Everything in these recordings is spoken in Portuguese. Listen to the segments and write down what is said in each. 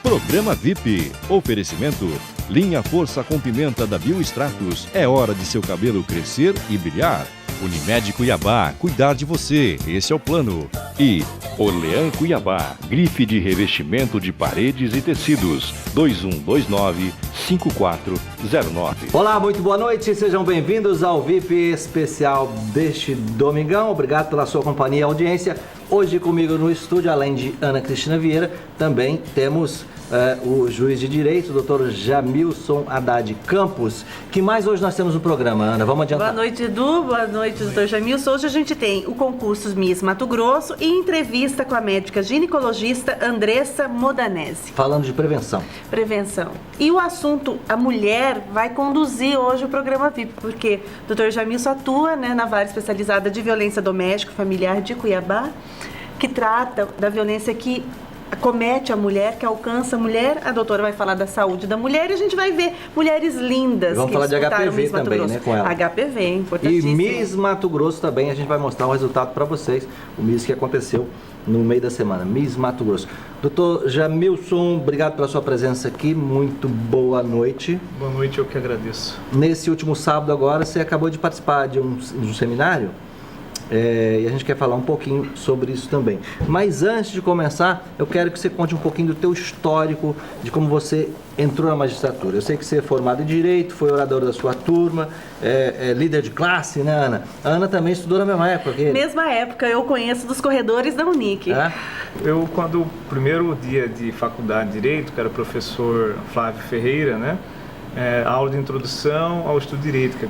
Programa VIP. Oferecimento. Linha Força com Pimenta da Biostratos. É hora de seu cabelo crescer e brilhar. Unimed Cuiabá. Cuidar de você. Esse é o plano. E Orlean Cuiabá. Grife de revestimento de paredes e tecidos. 2129-5409. Olá, muito boa noite. Sejam bem-vindos ao VIP especial deste domingão. Obrigado pela sua companhia e audiência. Hoje comigo no estúdio, além de Ana Cristina Vieira, também temos o juiz de direito, o Dr. Jamilson Haddad Campos. Que mais hoje nós temos no programa, Ana? Vamos adiantar. Boa noite, Edu. Boa noite, Dr. Jamilson. Hoje a gente tem o concurso Miss Mato Grosso e entrevista com a médica ginecologista Andressa Modanese. Falando de prevenção. Prevenção. E o assunto, a mulher vai conduzir hoje o programa VIP, porque o Dr. Jamilson atua, na vara especializada de violência doméstica familiar de Cuiabá, que trata da violência que acomete a mulher, que alcança a mulher. A doutora vai falar da saúde da mulher e a gente vai ver mulheres lindas. Vamos falar de HPV também, né, com ela. HPV, importantíssimo. E Miss Mato Grosso também, a gente vai mostrar o resultado para vocês, o Miss que aconteceu no meio da semana, Miss Mato Grosso. Doutor Jamilson, obrigado pela sua presença aqui, muito boa noite. Boa noite, eu que agradeço. Nesse último sábado agora, você acabou de participar de um seminário, e a gente quer falar um pouquinho sobre isso também. Mas antes de começar, eu quero que você conte um pouquinho do teu histórico, de como você entrou na magistratura. Eu sei que você é formado em Direito, foi orador da sua turma, líder de classe, né, Ana? A Ana também estudou na mesma época que ele. Mesma época, eu conheço dos corredores da Unic. Eu, quando o primeiro dia de faculdade de Direito, que era o professor Flávio Ferreira, né? Aula de introdução ao estudo de direito, que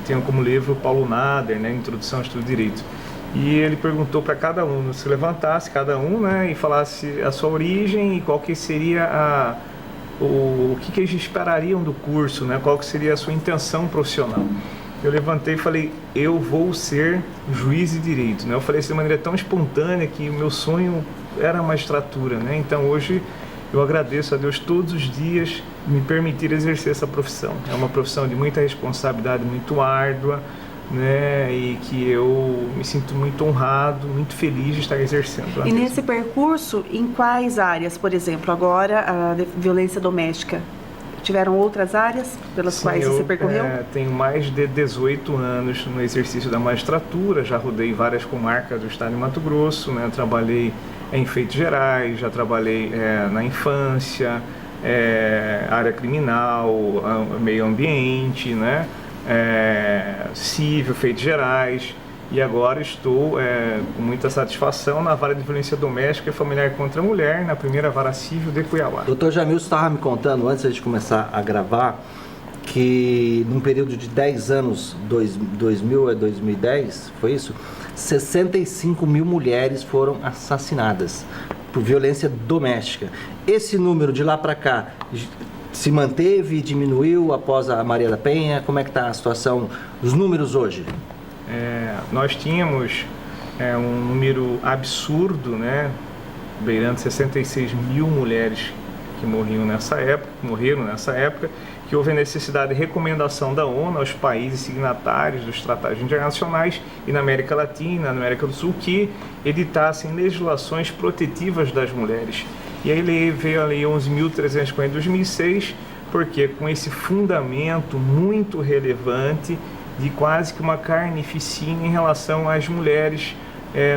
tinha como livro Paulo Nader, Introdução ao estudo de direito. E ele perguntou para cada aluno, se levantasse cada um, e falasse a sua origem e qual que seria o que eles esperariam do curso, qual que seria a sua intenção profissional. Eu levantei e falei, eu vou ser juiz de direito. Eu falei isso de maneira tão espontânea que o meu sonho era a magistratura. Então hoje eu agradeço a Deus todos os dias me permitir exercer essa profissão. É uma profissão de muita responsabilidade, muito árdua, e que eu me sinto muito honrado, muito feliz de estar exercendo. E nesse percurso, em quais áreas, por exemplo, agora a violência doméstica? Tiveram outras áreas pelas quais você percorreu? Tenho mais de 18 anos no exercício da magistratura, já rodei várias comarcas do estado de Mato Grosso, trabalhei em feitos gerais, já trabalhei na infância, área criminal, meio ambiente, civil, feitos gerais, e agora estou com muita satisfação na vara de violência doméstica e familiar contra a mulher, na primeira vara civil de Cuiabá. Doutor Jamilson estava me contando, antes de começar a gravar, que num período de 10 anos, 2000 a 2010, foi isso? 65 mil mulheres foram assassinadas por violência doméstica. Esse número de lá para cá se manteve, diminuiu após a Maria da Penha? Como é que está a situação, os números hoje? Nós tínhamos um número absurdo, beirando 66 mil mulheres que morreram nessa época, que houve a necessidade de recomendação da ONU aos países signatários dos tratados internacionais e na América Latina, na América do Sul, que editassem legislações protetivas das mulheres. E aí veio a Lei 11.340 de 2006, porque com esse fundamento muito relevante de quase que uma carnificina em relação às mulheres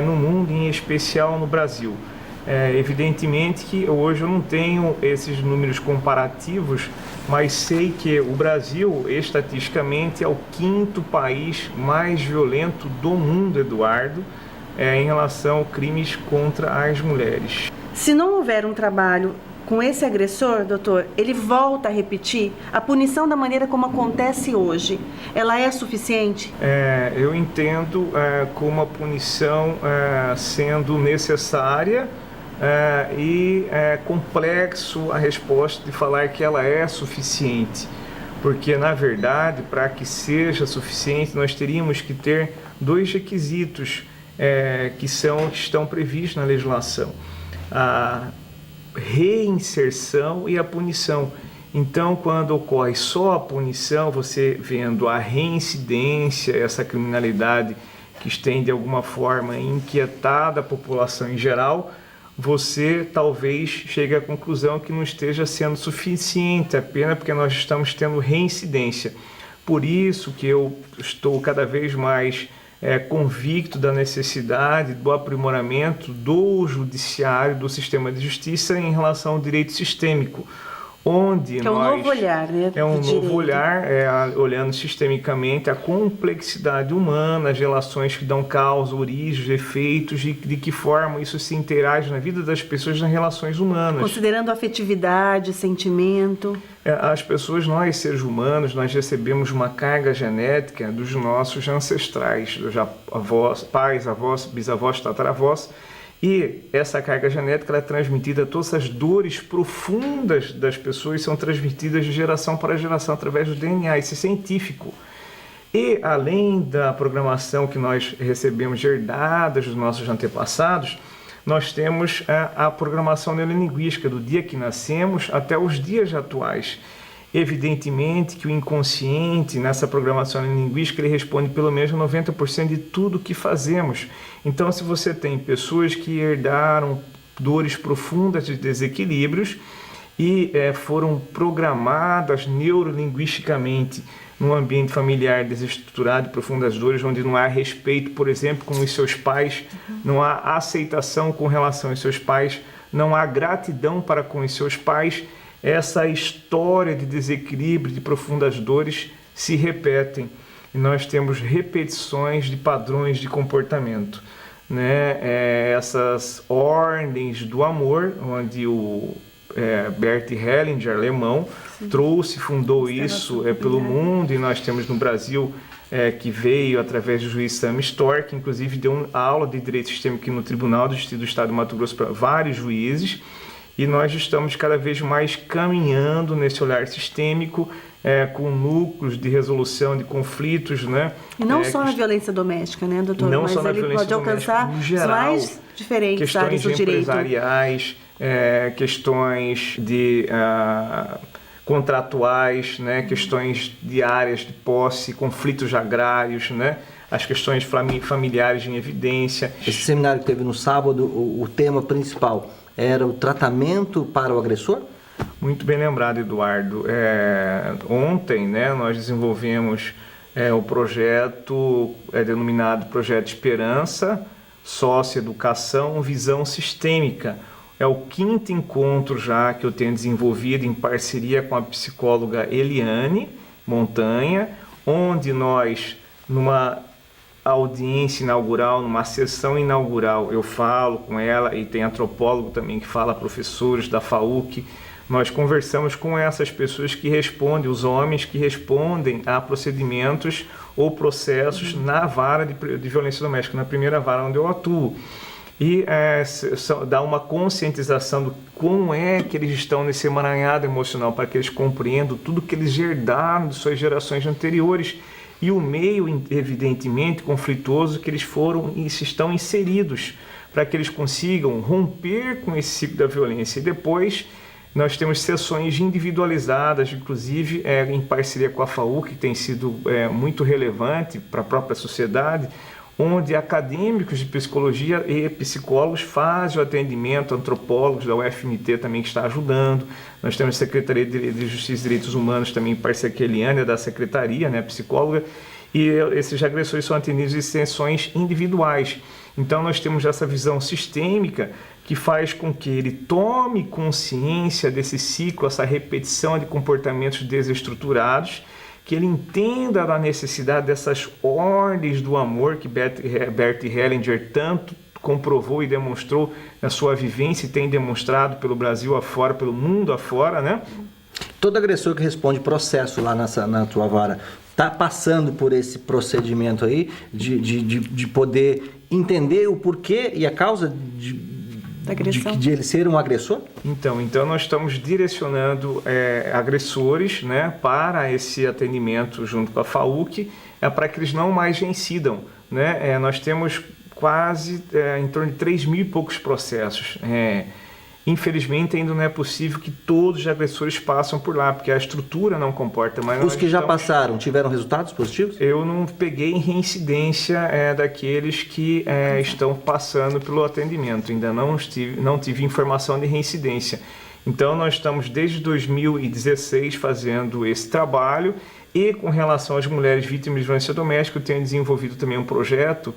no mundo, em especial no Brasil. Evidentemente que hoje eu não tenho esses números comparativos, mas sei que o Brasil, estatisticamente, é o 5º país mais violento do mundo, Eduardo, em relação a crimes contra as mulheres. Se não houver um trabalho com esse agressor, doutor, ele volta a repetir? A punição da maneira como acontece hoje, ela é suficiente? Eu entendo como a punição sendo necessária, e é complexo a resposta de falar que ela é suficiente, porque na verdade, para que seja suficiente, nós teríamos que ter 2 requisitos que estão previstos na legislação: a reinserção e a punição. Então, quando ocorre só a punição, você vendo a reincidência, essa criminalidade que tem de alguma forma inquietado a população em geral, você talvez chegue à conclusão que não esteja sendo suficiente apenas porque nós estamos tendo reincidência. Por isso que eu estou cada vez mais convicto da necessidade do aprimoramento do judiciário, do sistema de justiça em relação ao direito sistêmico, onde que é um novo olhar, né? É um novo olhar, olhando sistemicamente a complexidade humana, as relações que dão causa, origens, efeitos, e de que forma isso se interage na vida das pessoas nas relações humanas. Considerando afetividade, sentimento. As pessoas, nós seres humanos, nós recebemos uma carga genética dos nossos ancestrais, dos avós, pais, avós, bisavós, tataravós. E essa carga genética ela é transmitida, todas as dores profundas das pessoas são transmitidas de geração para geração através do DNA, isso é científico. E além da programação que nós recebemos herdadas dos nossos antepassados, nós temos a programação neurolinguística do dia que nascemos até os dias atuais. Evidentemente que o inconsciente, nessa programação linguística, ele responde pelo menos 90% de tudo que fazemos. Então, se você tem pessoas que herdaram dores profundas de desequilíbrios e foram programadas neurolinguisticamente num ambiente familiar desestruturado, de profundas dores, onde não há respeito, por exemplo, com os seus pais, não há aceitação com relação aos seus pais, não há gratidão para com os seus pais, essa história de desequilíbrio, de profundas dores se repetem e nós temos repetições de padrões de comportamento, né? Essas ordens do amor, onde o Bert Hellinger, alemão, fundou isso pelo mundo, e nós temos no Brasil que veio através do juiz Sam Storr, que inclusive deu aula de direito sistêmico no Tribunal do Distrito do Estado de Mato Grosso para vários juízes. E nós estamos cada vez mais caminhando nesse olhar sistêmico, com núcleos de resolução de conflitos, né? E não só na violência doméstica, né, doutor? Não mas só na ele violência pode alcançar doméstica, no geral, as mais diferentes áreas do direito. Questões empresariais, questões de contratuais, né? Questões de áreas de posse, conflitos agrários, né? As questões familiares em evidência. Esse seminário que teve no sábado, o tema principal era o tratamento para o agressor? Muito bem lembrado, Eduardo. Ontem, né, nós desenvolvemos o projeto denominado Projeto Esperança, Socioeducação, Visão Sistêmica. É o 5º encontro já que eu tenho desenvolvido em parceria com a psicóloga Eliane Montanha, onde nós, numa audiência inaugural, numa sessão inaugural, eu falo com ela, e tem antropólogo também que fala, professores da FAUC, nós conversamos com essas pessoas que respondem, os homens que respondem a procedimentos ou processos na vara de violência doméstica, na primeira vara onde eu atuo. E dá uma conscientização do como é que eles estão nesse emaranhado emocional, para que eles compreendam tudo que eles herdaram de suas gerações anteriores, e o meio, evidentemente, conflituoso que eles foram e estão inseridos, para que eles consigam romper com esse ciclo da violência. E depois nós temos sessões individualizadas, inclusive em parceria com a FAUC, que tem sido muito relevante para a própria sociedade, onde acadêmicos de psicologia e psicólogos fazem o atendimento, antropólogos da UFMT também que está ajudando. Nós temos a Secretaria de Justiça e Direitos Humanos também, em parceria com a Eliane, da Secretaria, né, psicóloga, e esses agressores são atendidos em sessões individuais. Então nós temos essa visão sistêmica que faz com que ele tome consciência desse ciclo, essa repetição de comportamentos desestruturados, que ele entenda da necessidade dessas ordens do amor que Bert Hellinger tanto comprovou e demonstrou na sua vivência e tem demonstrado pelo Brasil afora, pelo mundo afora, né? Todo agressor que responde processo lá na tua vara está passando por esse procedimento aí de poder entender o porquê e a causa de ele ser um agressor? Então nós estamos direcionando agressores, né, para esse atendimento junto com a FAUC, para que eles não mais reincidam, né? Nós temos quase em torno de 3.000 e poucos processos. Infelizmente, ainda não é possível que todos os agressores passem por lá, porque a estrutura não comporta. Mas os que já passaram tiveram resultados positivos? Eu não peguei em reincidência daqueles que estão passando pelo atendimento. Ainda não tive informação de reincidência. Então, nós estamos desde 2016 fazendo esse trabalho. E com relação às mulheres vítimas de violência doméstica, eu tenho desenvolvido também um projeto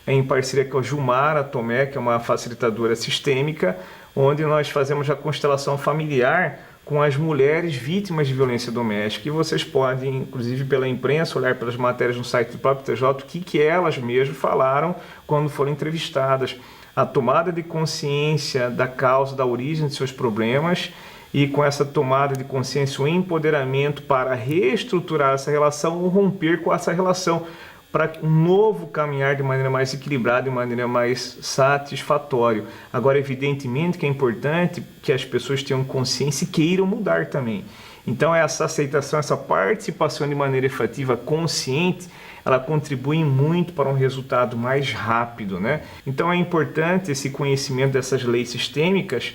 em parceria com a Gilmara Tomé, que é uma facilitadora sistêmica, onde nós fazemos a constelação familiar com as mulheres vítimas de violência doméstica. E vocês podem, inclusive pela imprensa, olhar pelas matérias no site do próprio TJ, o que elas mesmas falaram quando foram entrevistadas. A tomada de consciência da causa, da origem de seus problemas, e com essa tomada de consciência, o empoderamento para reestruturar essa relação ou romper com essa relação, para um novo caminhar de maneira mais equilibrada, de maneira mais satisfatória. Agora, evidentemente que é importante que as pessoas tenham consciência e queiram mudar também. Então, essa aceitação, essa participação de maneira efetiva, consciente, ela contribui muito para um resultado mais rápido, né? Então, é importante esse conhecimento dessas leis sistêmicas,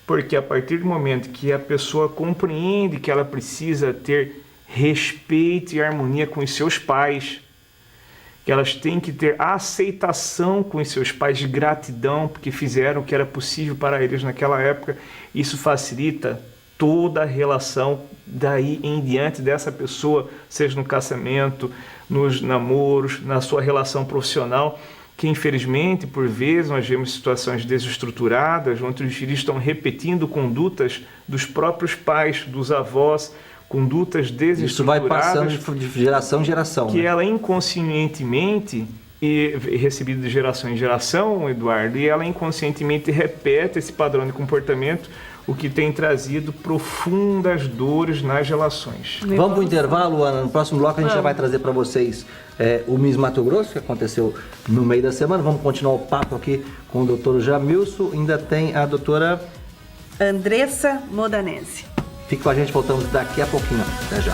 porque a partir do momento que a pessoa compreende que ela precisa ter respeito e harmonia com os seus pais, que elas têm que ter aceitação com os seus pais, de gratidão, porque fizeram o que era possível para eles naquela época. Isso facilita toda a relação daí em diante dessa pessoa, seja no casamento, nos namoros, na sua relação profissional, que infelizmente, por vezes, nós vemos situações desestruturadas, onde os filhos estão repetindo condutas dos próprios pais, dos avós, condutas desestruturadas. Isso vai passando de geração em geração. Que né? ela inconscientemente, e recebida de geração em geração, Eduardo, e ela inconscientemente repete esse padrão de comportamento, o que tem trazido profundas dores nas relações. Vamos para o intervalo, Ana. No próximo bloco a gente já vai trazer para vocês o Miss Mato Grosso, que aconteceu no meio da semana. Vamos continuar o papo aqui com o doutor Jamilson. Ainda tem a doutora Andressa Modanese. Fique com a gente, voltamos daqui a pouquinho. Até já.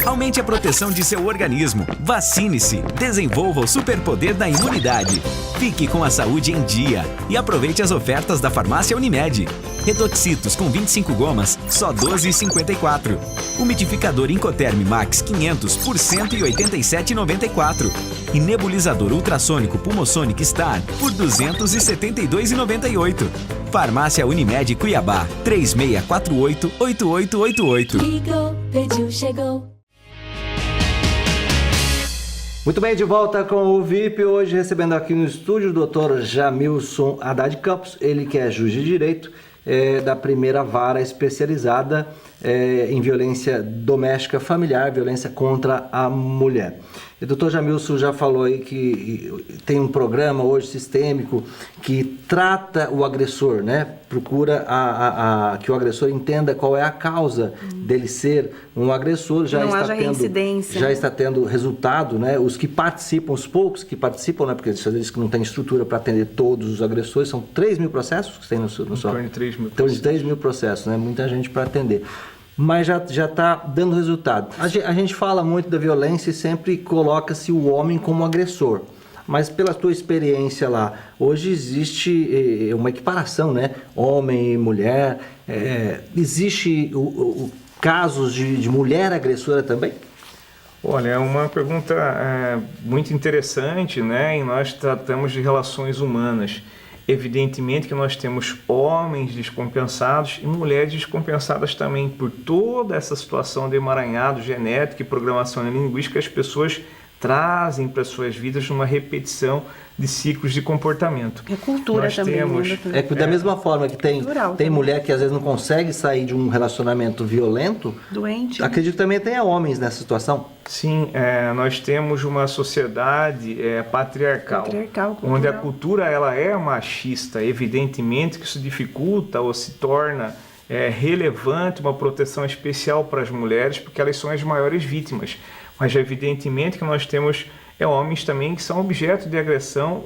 Aumente a proteção de seu organismo. Vacine-se. Desenvolva o superpoder da imunidade. Fique com a saúde em dia e aproveite as ofertas da Farmácia Unimed. Redoxitos com 25 gomas, só R$ 12,54. Umidificador Incoterm Max 500 por R$ 187,94. E nebulizador ultrassônico Pulmosonic Star por R$ 272,98. Farmácia Unimed Cuiabá, 3648-8888. Ligou, pediu, chegou. Muito bem, de volta com o VIP, hoje recebendo aqui no estúdio o Dr. Jamilson Haddad Campos, ele que é juiz de direito da primeira vara especializada em violência doméstica familiar, violência contra a mulher. O doutor Jamilson já falou aí que tem um programa hoje sistêmico que trata o agressor, né? Procura que o agressor entenda qual é a causa dele ser um agressor. Já está tendo resultado, né? Os que participam, os poucos que participam, né? Porque às vezes que não tem estrutura para atender todos os agressores, são 3 mil processos que tem no seu... Em torno de 3 mil processos. Então, de 3 mil processos, né? Muita gente para atender. Mas já está dando resultado. A gente fala muito da violência e sempre coloca-se o homem como agressor. Mas pela tua experiência lá, hoje existe uma equiparação, né? Homem e mulher. Existe casos de mulher agressora também? Olha, é uma pergunta muito interessante, né? E nós tratamos de relações humanas. Evidentemente que nós temos homens descompensados e mulheres descompensadas também. Por toda essa situação de emaranhado genético e programação linguística, as pessoas trazem para suas vidas uma repetição de ciclos de comportamento. É cultura nós também. Da mesma forma que tem mulher que às vezes não consegue sair de um relacionamento violento, doente. Acredito que também tenha homens nessa situação. Sim, nós temos uma sociedade patriarcal, onde a cultura ela é machista. Evidentemente que isso dificulta ou se torna relevante uma proteção especial para as mulheres, porque elas são as maiores vítimas. Mas evidentemente que nós temos homens também que são objeto de agressão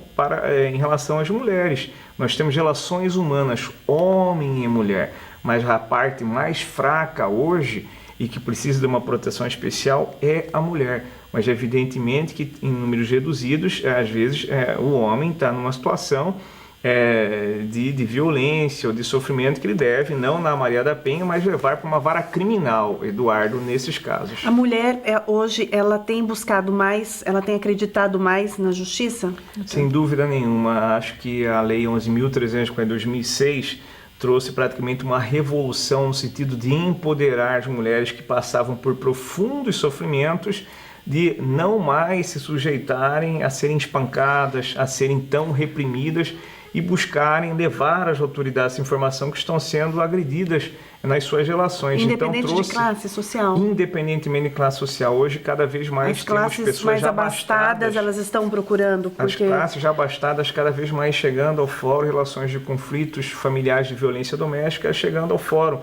em relação às mulheres. Nós temos relações humanas, homem e mulher, mas a parte mais fraca hoje e que precisa de uma proteção especial é a mulher. Mas evidentemente que em números reduzidos, às vezes o homem está numa situação de violência ou de sofrimento que ele deve, não na Maria da Penha, mas levar para uma vara criminal, Eduardo, nesses casos. A mulher hoje, ela tem buscado mais, ela tem acreditado mais na justiça? Sem dúvida nenhuma. Acho que a Lei 11.340 de 2006 trouxe praticamente uma revolução no sentido de empoderar as mulheres que passavam por profundos sofrimentos, de não mais se sujeitarem a serem espancadas, a serem tão reprimidas e buscarem levar às autoridades essa informação que estão sendo agredidas nas suas relações. Independente de classe social. Independentemente de classe social. Hoje, cada vez mais as temos classes pessoas mais já abastadas, elas estão procurando. As classes já abastadas cada vez mais chegando ao fórum, relações de conflitos familiares de violência doméstica chegando ao fórum.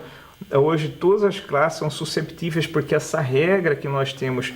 Hoje, todas as classes são susceptíveis porque essa regra que nós temos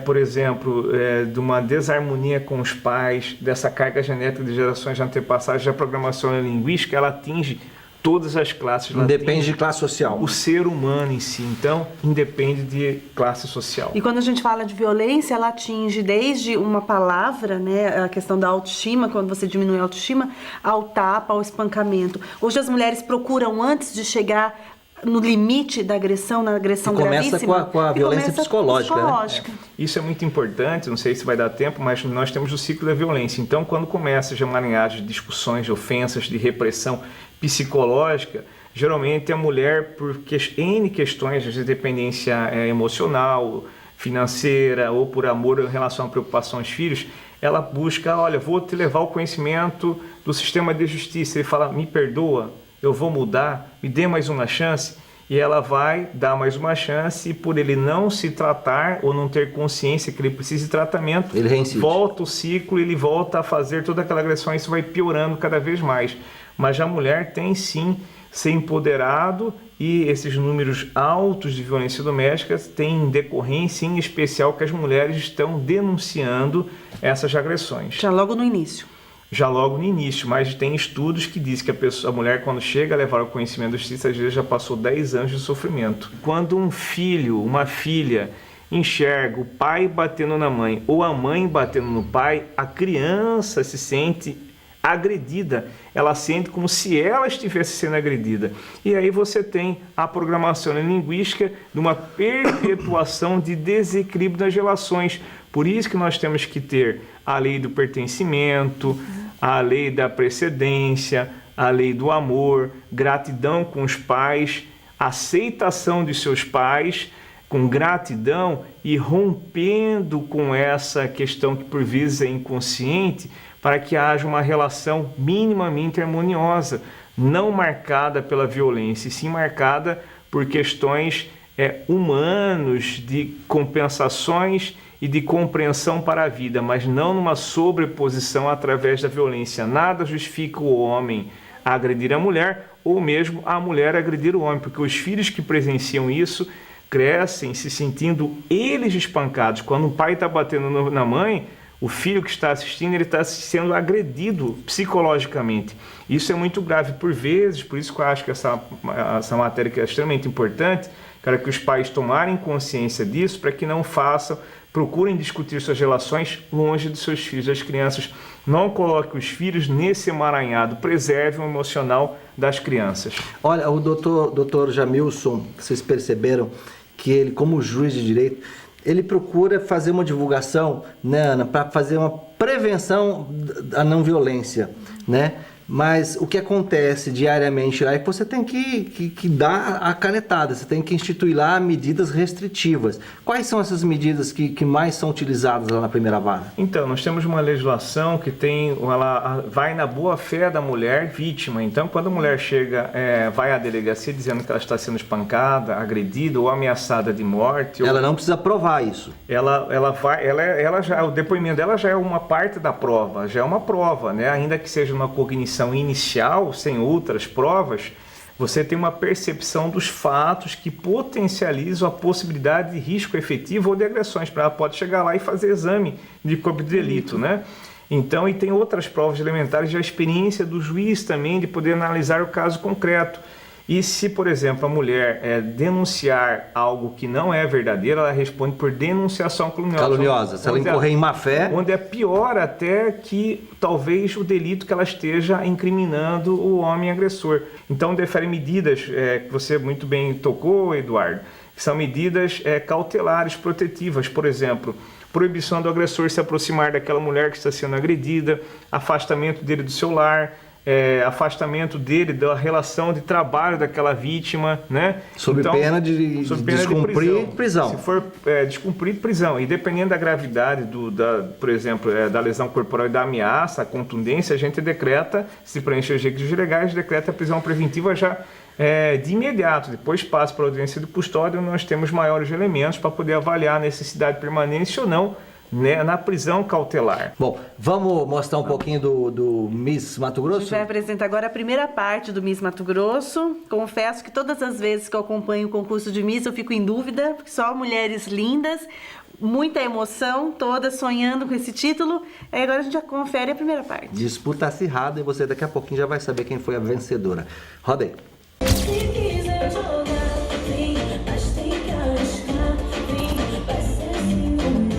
por exemplo, de uma desarmonia com os pais, dessa carga genética de gerações antepassadas, da programação linguística, ela atinge todas as classes. Independe de classe social. O ser humano em si, então, independe de classe social. E quando a gente fala de violência, ela atinge desde uma palavra, né, a questão da autoestima, quando você diminui a autoestima, ao tapa, ao espancamento. Hoje as mulheres procuram, antes de chegar no limite da agressão, na agressão gravíssima. Começa com a violência psicológica. Né? Isso é muito importante, não sei se vai dar tempo, mas nós temos o ciclo da violência. Então, quando começa a emaranhar de discussões, de ofensas, de repressão psicológica, geralmente a mulher, por N questões de dependência emocional, financeira ou por amor em relação à preocupação aos filhos, ela busca, olha, vou te levar ao conhecimento do sistema de justiça. Ele fala, me perdoa, eu vou mudar, me dê mais uma chance, e ela vai dar mais uma chance, e por ele não se tratar ou não ter consciência que ele precisa de tratamento, ele reincide. Volta o ciclo, ele volta a fazer toda aquela agressão, e isso vai piorando cada vez mais. Mas a mulher tem sim ser empoderado, e esses números altos de violência doméstica têm decorrência em especial que as mulheres estão denunciando essas agressões. Já logo no início. Já logo no início, mas tem estudos que dizem que a mulher, quando chega a levar o conhecimento da justiça, às vezes já passou 10 anos de sofrimento. Quando um filho, uma filha, enxerga o pai batendo na mãe ou a mãe batendo no pai, a criança se sente agredida, ela sente como se ela estivesse sendo agredida. E aí você tem a programação linguística de uma perpetuação de desequilíbrio das relações. Por isso que nós temos que ter a lei do pertencimento, a lei da precedência, a lei do amor, gratidão com os pais, aceitação de seus pais, com gratidão e rompendo com essa questão que por vezes é inconsciente, para que haja uma relação minimamente harmoniosa, não marcada pela violência, e sim marcada por questões humanas, de compensações e de compreensão para a vida, mas não numa sobreposição através da violência. Nada justifica o homem agredir a mulher ou mesmo a mulher agredir o homem, porque os filhos que presenciam isso crescem se sentindo eles espancados. Quando o pai está batendo na mãe, o filho que está assistindo, ele está sendo agredido psicologicamente. Isso é muito grave por vezes, por isso que eu acho que essa matéria que é extremamente importante, para que os pais tomarem consciência disso, para que não façam, procurem discutir suas relações longe dos seus filhos. As crianças, não coloquem os filhos nesse emaranhado, preservem o emocional das crianças. Olha, o doutor Jamilson, vocês perceberam que ele, como juiz de direito, ele procura fazer uma divulgação, né, Ana, para fazer uma prevenção da não violência, né? Mas o que acontece diariamente lá é que você tem que dar a canetada, você tem que instituir lá medidas restritivas. Quais são essas medidas que mais são utilizadas lá na primeira vara? Então, nós temos uma legislação que ela vai na boa-fé da mulher vítima. Então, quando a mulher chega, vai à delegacia dizendo que ela está sendo espancada, agredida ou ameaçada de morte... Ela não precisa provar isso. O depoimento dela já é uma parte da prova, já é uma prova, né? Ainda que seja uma cognição inicial, sem outras provas, você tem uma percepção dos fatos que potencializam a possibilidade de risco efetivo ou de agressões. Ela pode chegar lá e fazer exame de corpo de delito, né? Então, e tem outras provas elementares, a experiência do juiz também de poder analisar o caso concreto. E se, por exemplo, a mulher denunciar algo que não é verdadeiro, ela responde por denunciação caluniosa. Se ela incorrer em má fé... Onde é pior até que talvez o delito que ela esteja incriminando o homem agressor. Então, defere medidas que você muito bem tocou, Eduardo, que são medidas cautelares, protetivas. Por exemplo, proibição do agressor se aproximar daquela mulher que está sendo agredida, afastamento dele do seu lar, afastamento dele da relação de trabalho daquela vítima, né? Sob pena de descumprir prisão. Se for descumprir, prisão. E dependendo da gravidade, por exemplo, da lesão corporal e da ameaça, a contundência, a gente decreta, se preencher os requisitos legais, decreta a prisão preventiva já de imediato. Depois passa para a audiência de custódia, onde nós temos maiores elementos para poder avaliar a necessidade de permanência ou não, né, na prisão cautelar. Bom, vamos mostrar um pouquinho do Miss Mato Grosso? A gente vai apresentar agora a primeira parte do Miss Mato Grosso. Confesso que todas as vezes que eu acompanho o concurso de Miss eu fico em dúvida, porque só mulheres lindas, muita emoção, todas sonhando com esse título. Aí agora a gente já confere a primeira parte. Disputa acirrada e você daqui a pouquinho já vai saber quem foi a vencedora. Roda aí. Se quiser jogar, vem, mas tem que arriscar, vem, vai ser assim ou não.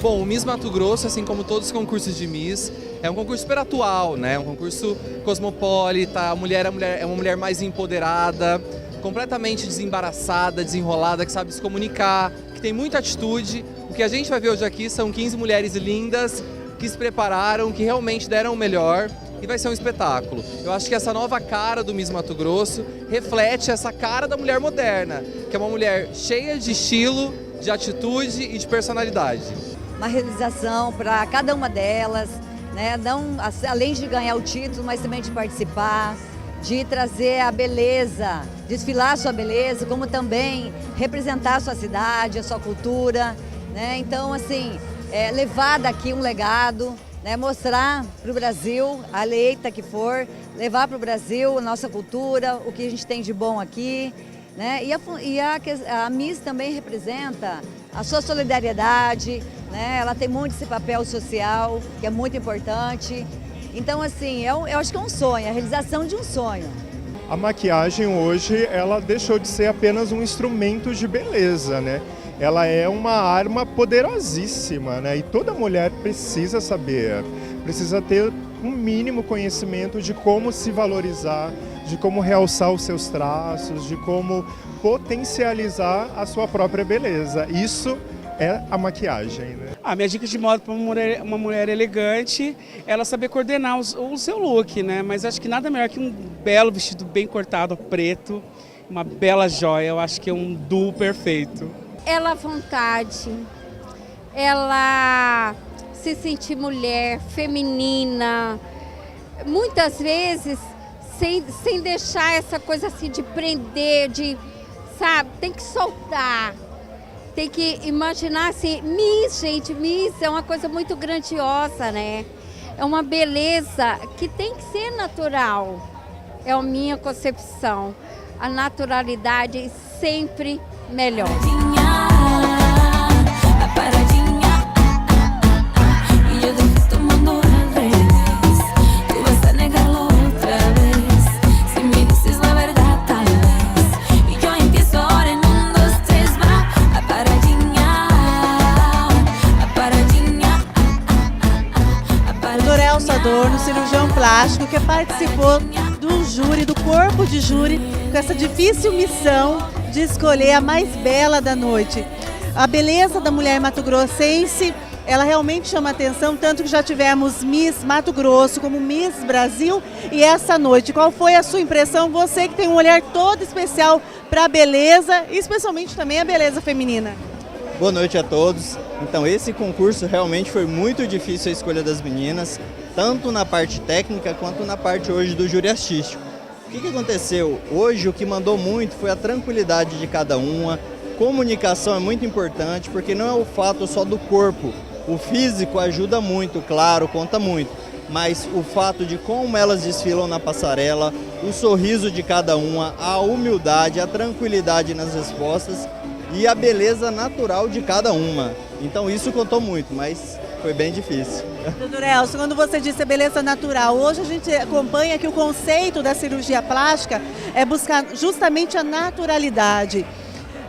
Bom, o Miss Mato Grosso, assim como todos os concursos de Miss, é um concurso super atual, né? Um concurso cosmopolita, a mulher é uma mulher mais empoderada, completamente desembaraçada, desenrolada, que sabe se comunicar, que tem muita atitude. O que a gente vai ver hoje aqui são 15 mulheres lindas que se prepararam, que realmente deram o melhor e vai ser um espetáculo. Eu acho que essa nova cara do Miss Mato Grosso reflete essa cara da mulher moderna, que é uma mulher cheia de estilo, de atitude e de personalidade. Uma realização para cada uma delas, né? Não, além de ganhar o título, mas também de participar, de trazer a beleza, desfilar a sua beleza, como também representar a sua cidade, a sua cultura, né? Então, assim, levar daqui um legado, né? Mostrar para o Brasil, a eleita que for, levar para o Brasil a nossa cultura, o que a gente tem de bom aqui, né? E a Miss também representa a sua solidariedade, né? Ela tem muito esse papel social, que é muito importante. Então, assim, eu acho que é um sonho, a realização de um sonho. A maquiagem hoje, ela deixou de ser apenas um instrumento de beleza, né? Ela é uma arma poderosíssima, né? E toda mulher precisa saber, precisa ter um mínimo conhecimento de como se valorizar, de como realçar os seus traços, de como potencializar a sua própria beleza. Isso é a maquiagem, né? Minha dica de moda para uma mulher elegante, ela saber coordenar o seu look, né? Mas acho que nada melhor que um belo vestido bem cortado, preto, uma bela joia. Eu acho que é um duo perfeito. Ela à vontade, ela se sentir mulher, feminina, muitas vezes sem deixar essa coisa assim de prender, sabe, tem que soltar, tem que imaginar assim, Miss é uma coisa muito grandiosa, né? É uma beleza que tem que ser natural, é a minha concepção, a naturalidade é sempre melhor. No cirurgião plástico que participou do júri, do corpo de júri, com essa difícil missão de escolher a mais bela da noite. A beleza da mulher mato-grossense, ela realmente chama atenção, tanto que já tivemos Miss Mato Grosso como Miss Brasil. E essa noite, qual foi a sua impressão? Você que tem um olhar todo especial para a beleza, e especialmente também a beleza feminina. Boa noite a todos. Então, esse concurso realmente foi muito difícil a escolha das meninas, tanto na parte técnica quanto na parte hoje do júri artístico. O que aconteceu? Hoje o que mandou muito foi a tranquilidade de cada uma. Comunicação é muito importante, porque não é o fato só do corpo. O físico ajuda muito, claro, conta muito. Mas o fato de como elas desfilam na passarela, o sorriso de cada uma, a humildade, a tranquilidade nas respostas e a beleza natural de cada uma. Então isso contou muito, mas foi bem difícil. Doutor Elcio, quando você disse beleza natural, hoje a gente acompanha que o conceito da cirurgia plástica é buscar justamente a naturalidade.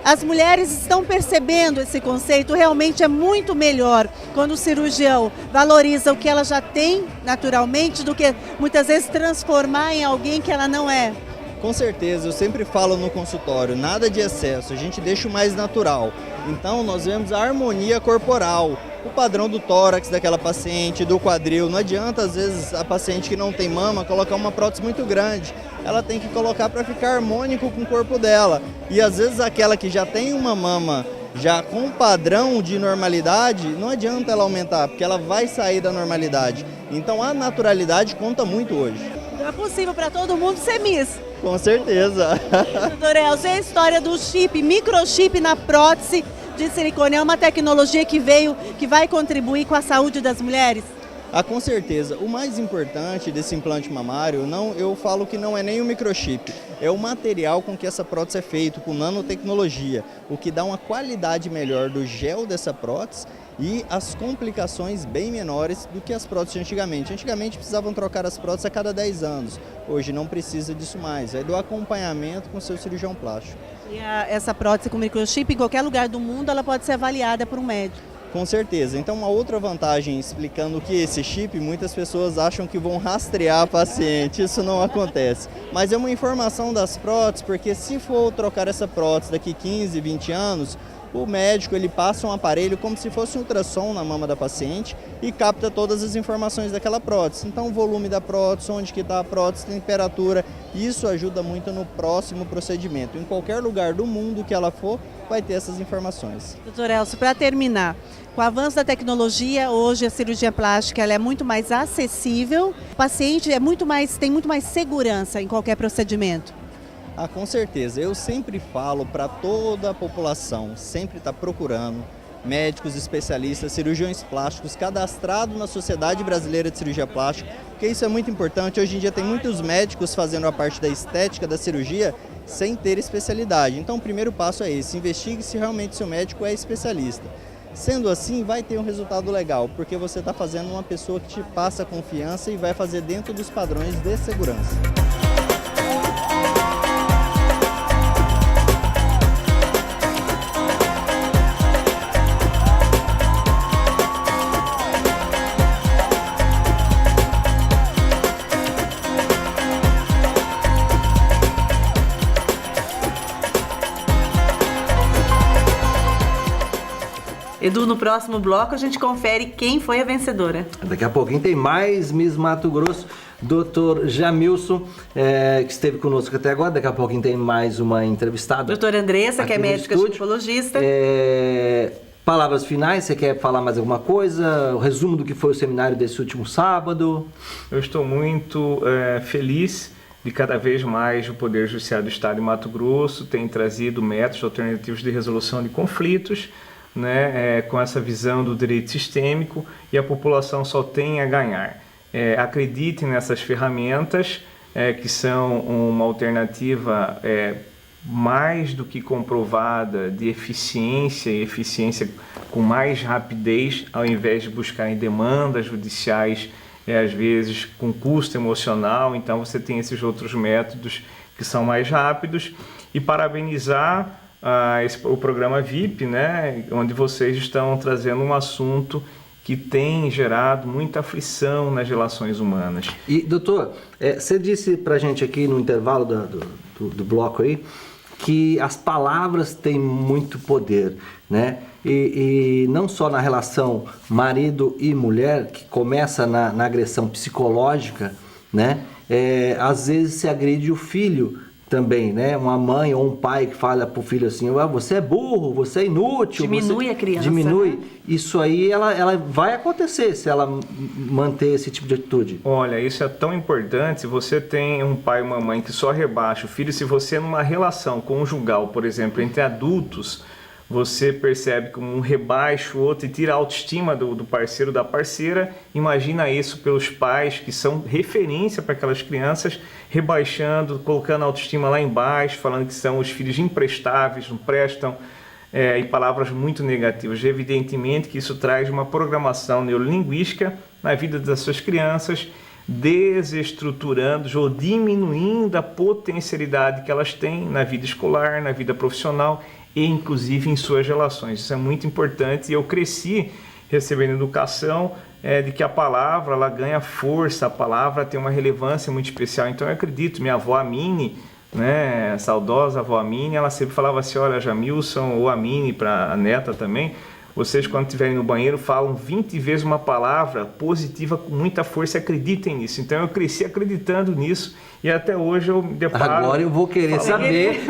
As mulheres estão percebendo esse conceito, realmente é muito melhor quando o cirurgião valoriza o que ela já tem naturalmente do que muitas vezes transformar em alguém que ela não é. Com certeza, eu sempre falo no consultório, nada de excesso, a gente deixa o mais natural. Então nós vemos a harmonia corporal, o padrão do tórax daquela paciente, do quadril. Não adianta às vezes a paciente que não tem mama colocar uma prótese muito grande. Ela tem que colocar para ficar harmônico com o corpo dela. E às vezes aquela que já tem uma mama já com padrão de normalidade, não adianta ela aumentar, porque ela vai sair da normalidade. Então a naturalidade conta muito hoje. Então é possível para todo mundo ser Miss. Com certeza. Doutor Elcio, a história do chip, microchip na prótese de silicone é uma tecnologia que veio, que vai contribuir com a saúde das mulheres? Com certeza. O mais importante desse implante mamário, eu falo que não é nem o microchip, é o material com que essa prótese é feita, com nanotecnologia, o que dá uma qualidade melhor do gel dessa prótese e as complicações bem menores do que as próteses de antigamente. Antigamente precisavam trocar as próteses a cada 10 anos, hoje não precisa disso mais, é do acompanhamento com o seu cirurgião plástico. E essa prótese com microchip, em qualquer lugar do mundo, ela pode ser avaliada por um médico? Com certeza. Então, uma outra vantagem explicando o que é esse chip, muitas pessoas acham que vão rastrear a paciente, isso não acontece. Mas é uma informação das próteses, porque se for trocar essa prótese daqui 15, 20 anos, o médico ele passa um aparelho como se fosse um ultrassom na mama da paciente e capta todas as informações daquela prótese. Então, o volume da prótese, onde que está a prótese, temperatura, isso ajuda muito no próximo procedimento. Em qualquer lugar do mundo que ela for, vai ter essas informações. Doutor Elcio, para terminar, com o avanço da tecnologia, hoje a cirurgia plástica ela é muito mais acessível, o paciente tem muito mais segurança em qualquer procedimento. Com certeza. Eu sempre falo para toda a população, sempre está procurando médicos especialistas, cirurgiões plásticos cadastrados na Sociedade Brasileira de Cirurgia Plástica, porque isso é muito importante. Hoje em dia tem muitos médicos fazendo a parte da estética da cirurgia sem ter especialidade. Então o primeiro passo é esse, investigue se realmente seu médico é especialista. Sendo assim, vai ter um resultado legal, porque você está fazendo uma pessoa que te passa confiança e vai fazer dentro dos padrões de segurança. Edu, no próximo bloco a gente confere quem foi a vencedora. Daqui a pouquinho tem mais Miss Mato Grosso, Dr. Jamilson, que esteve conosco até agora. Daqui a pouquinho tem mais uma entrevistada. Doutora Andressa, que é médica ginecologista. Palavras finais, você quer falar mais alguma coisa? O resumo do que foi o seminário desse último sábado? Eu estou muito feliz de cada vez mais o Poder Judiciário do Estado de Mato Grosso tem trazido métodos alternativos de resolução de conflitos, né, com essa visão do direito sistêmico, e a população só tem a ganhar. Acreditem nessas ferramentas que são uma alternativa mais do que comprovada de eficiência, e eficiência com mais rapidez, ao invés de buscar em demandas judiciais, às vezes com custo emocional. Então você tem esses outros métodos que são mais rápidos. E parabenizar o programa VIP, né, onde vocês estão trazendo um assunto que tem gerado muita aflição nas relações humanas. E, doutor, você disse pra gente aqui no intervalo do bloco aí, que as palavras têm muito poder, né? E não só na relação marido e mulher, que começa na agressão psicológica, né? Às vezes se agride o filho também, né? Uma mãe ou um pai que fala pro filho assim, você é burro, você é inútil. Diminui a criança. Diminui. Né? Isso aí, ela vai acontecer se ela manter esse tipo de atitude. Olha, isso é tão importante. Se você tem um pai e uma mãe que só rebaixa o filho, se você numa relação conjugal, por exemplo, entre adultos, você percebe como um rebaixa o outro e tira a autoestima do parceiro, da parceira. Imagina isso pelos pais que são referência para aquelas crianças, rebaixando, colocando a autoestima lá embaixo, falando que são os filhos imprestáveis, não prestam, e palavras muito negativas. Evidentemente que isso traz uma programação neurolinguística na vida das suas crianças, desestruturando ou diminuindo a potencialidade que elas têm na vida escolar, na vida profissional e inclusive em suas relações. Isso é muito importante e eu cresci recebendo educação de que a palavra ela ganha força, a palavra tem uma relevância muito especial. Então eu acredito, minha avó Amine, né, saudosa avó Amine, ela sempre falava assim, olha Jamilson ou Amine para a neta também, vocês quando estiverem no banheiro falam 20 vezes uma palavra positiva com muita força, acreditem nisso. Então eu cresci acreditando nisso e até hoje eu me deparo... Agora eu vou querer saber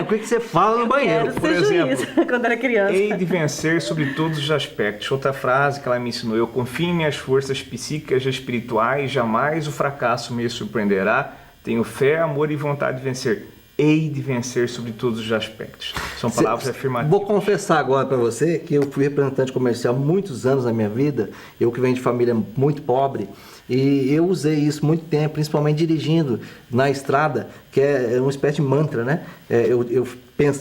o que você fala no banheiro. Por exemplo, quando era criança. Hei de vencer sobre todos os aspectos. Outra frase que ela me ensinou, eu confio em minhas forças psíquicas e espirituais, jamais o fracasso me surpreenderá, tenho fé, amor e vontade de vencer. Hei de vencer sobre todos os aspectos. São palavras afirmativas. Vou confessar agora para você que eu fui representante comercial há muitos anos na minha vida, eu que venho de família muito pobre, e eu usei isso muito tempo, principalmente dirigindo na estrada, que é uma espécie de mantra, né? Eu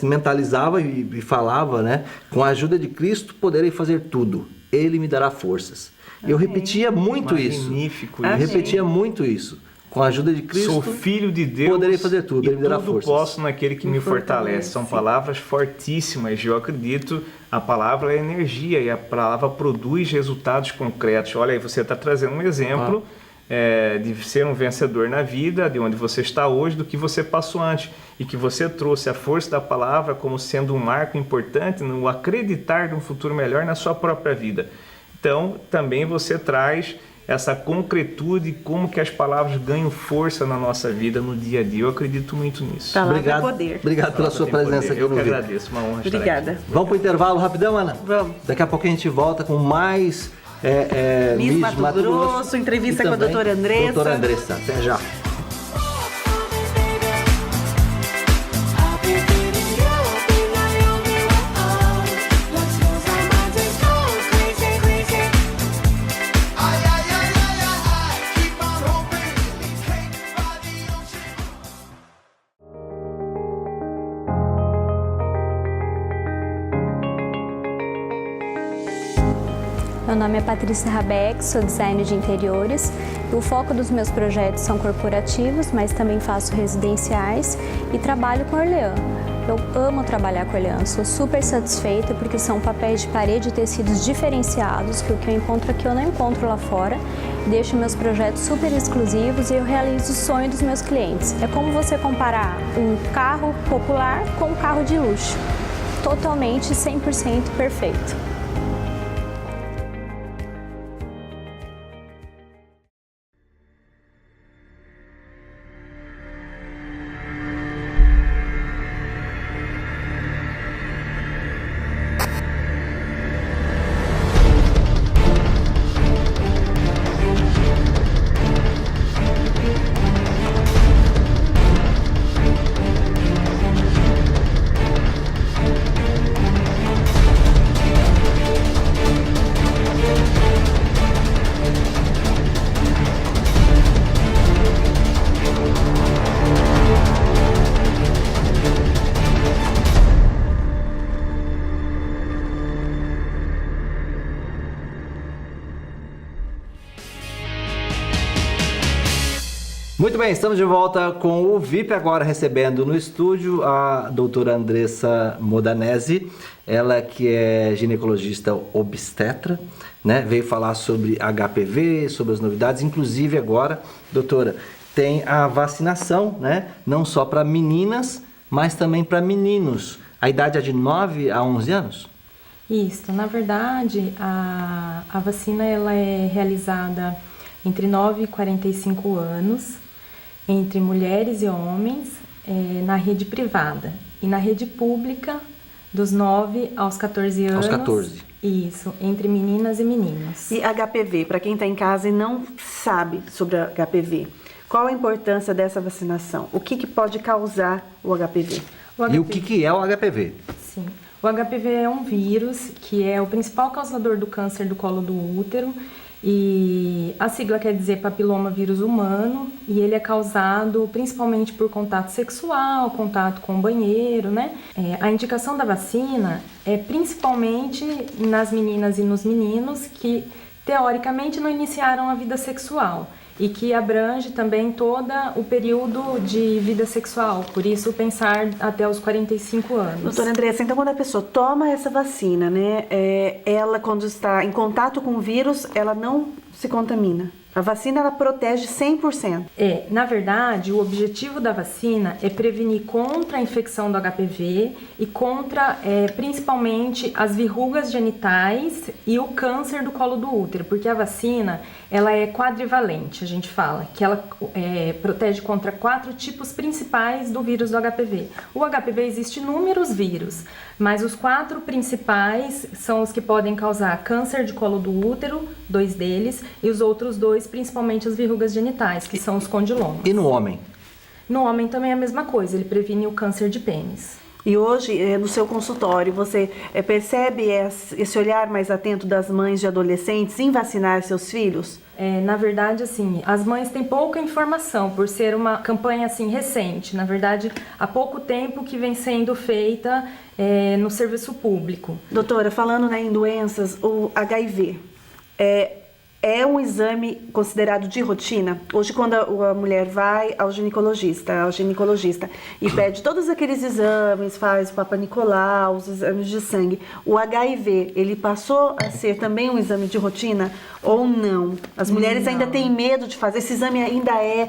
mentalizava e falava, né? Com a ajuda de Cristo poderei fazer tudo, Ele me dará forças. Eu repetia muito isso. Magnífico. Eu repetia muito isso. Com a ajuda de Cristo, sou filho de Deus, poderei fazer tudo, Ele me dará tudo forças. Posso naquele que me fortalece. São palavras fortíssimas. Eu acredito, a palavra é energia e a palavra produz resultados concretos. Olha aí, você está trazendo um exemplo de ser um vencedor na vida, de onde você está hoje, do que você passou antes. E que você trouxe a força da palavra como sendo um marco importante no acreditar de um futuro melhor na sua própria vida. Então, também você traz essa concretude, como que as palavras ganham força na nossa vida, no dia a dia. Eu acredito muito nisso. Obrigado, poder. Obrigado pela sua presença aqui no vídeo. Eu que agradeço, uma honra estar aqui. Vamos para o intervalo rapidão, Ana? Vamos. Daqui a pouco a gente volta com mais Miss Mato Grosso, entrevista com a doutora Andressa. Doutora Andressa, até já. Meu nome é Patrícia Rabeck, sou designer de interiores. O foco dos meus projetos são corporativos, mas também faço residenciais e trabalho com Orleans. Eu amo trabalhar com Orleans, sou super satisfeita porque são papéis de parede e tecidos diferenciados, que o que eu encontro aqui eu não encontro lá fora. Deixo meus projetos super exclusivos e eu realizo o sonho dos meus clientes. É como você comparar um carro popular com um carro de luxo. Totalmente 100% perfeito. Muito bem, estamos de volta com o VIP, agora recebendo no estúdio a doutora Andressa Modanese, ela que é ginecologista obstetra, né? Veio falar sobre HPV, sobre as novidades, inclusive agora, doutora, tem a vacinação, né? Não só para meninas, mas também para meninos. A idade é de 9 a 11 anos? Isso, na verdade, a vacina ela é realizada entre 9 e 45 anos, entre mulheres e homens, na rede privada. E na rede pública, dos 9 aos 14 anos. Aos 14. Isso, entre meninas e meninos. E HPV, para quem está em casa e não sabe sobre a HPV, qual a importância dessa vacinação? O que pode causar o HPV? E o que é o HPV? Sim. O HPV é um vírus que é o principal causador do câncer do colo do útero e a sigla quer dizer papiloma vírus humano e ele é causado principalmente por contato sexual, contato com o banheiro, né? A indicação da vacina é principalmente nas meninas e nos meninos que teoricamente não iniciaram a vida sexual e que abrange também todo o período de vida sexual, por isso pensar até os 45 anos. Doutora Andressa, então quando a pessoa toma essa vacina, né, ela quando está em contato com o vírus, ela não se contamina? A vacina, ela protege 100%. Na verdade, o objetivo da vacina é prevenir contra a infecção do HPV e contra, principalmente, as verrugas genitais e o câncer do colo do útero, porque a vacina, ela é quadrivalente, a gente fala, que ela protege contra 4 tipos principais do vírus do HPV. O HPV existe inúmeros vírus, mas os 4 principais são os que podem causar câncer de colo do útero, 2 deles, e os outros 2, principalmente as verrugas genitais, que são os condilomas. E no homem? No homem também é a mesma coisa, ele previne o câncer de pênis. E hoje, no seu consultório, você percebe esse olhar mais atento das mães de adolescentes em vacinar seus filhos? Na verdade, assim, as mães têm pouca informação por ser uma campanha assim recente. Na verdade, há pouco tempo que vem sendo feita no serviço público. Doutora, falando, né, em doenças, o HIV é um exame considerado de rotina? Hoje, quando a mulher vai ao ginecologista e pede todos aqueles exames, faz o Papa Nicolau, os exames de sangue, o HIV, ele passou a ser também um exame de rotina ou não? As mulheres ainda têm medo de fazer, esse exame ainda é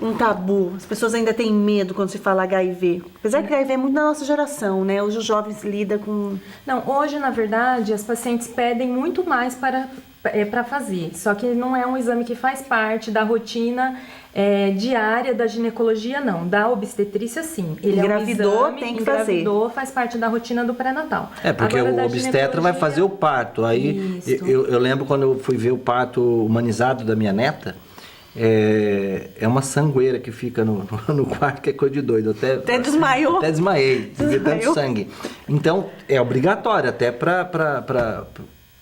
um tabu. As pessoas ainda têm medo quando se fala HIV. Apesar que HIV é muito da nossa geração, né? Hoje os jovens lidam com... Não, hoje, na verdade, as pacientes pedem muito mais para fazer, só que não é um exame que faz parte da rotina diária da ginecologia, não. Da obstetrícia, sim. Ele engravidou, é um exame, tem que fazer. Faz parte da rotina do pré-natal. Porque agora, o obstetra vai fazer o parto. Aí eu lembro quando eu fui ver o parto humanizado da minha neta, é uma sangueira que fica no quarto, que é coisa de doido. Até desmaiou. Até desmaiei, de tanto sangue. Então, é obrigatório, até para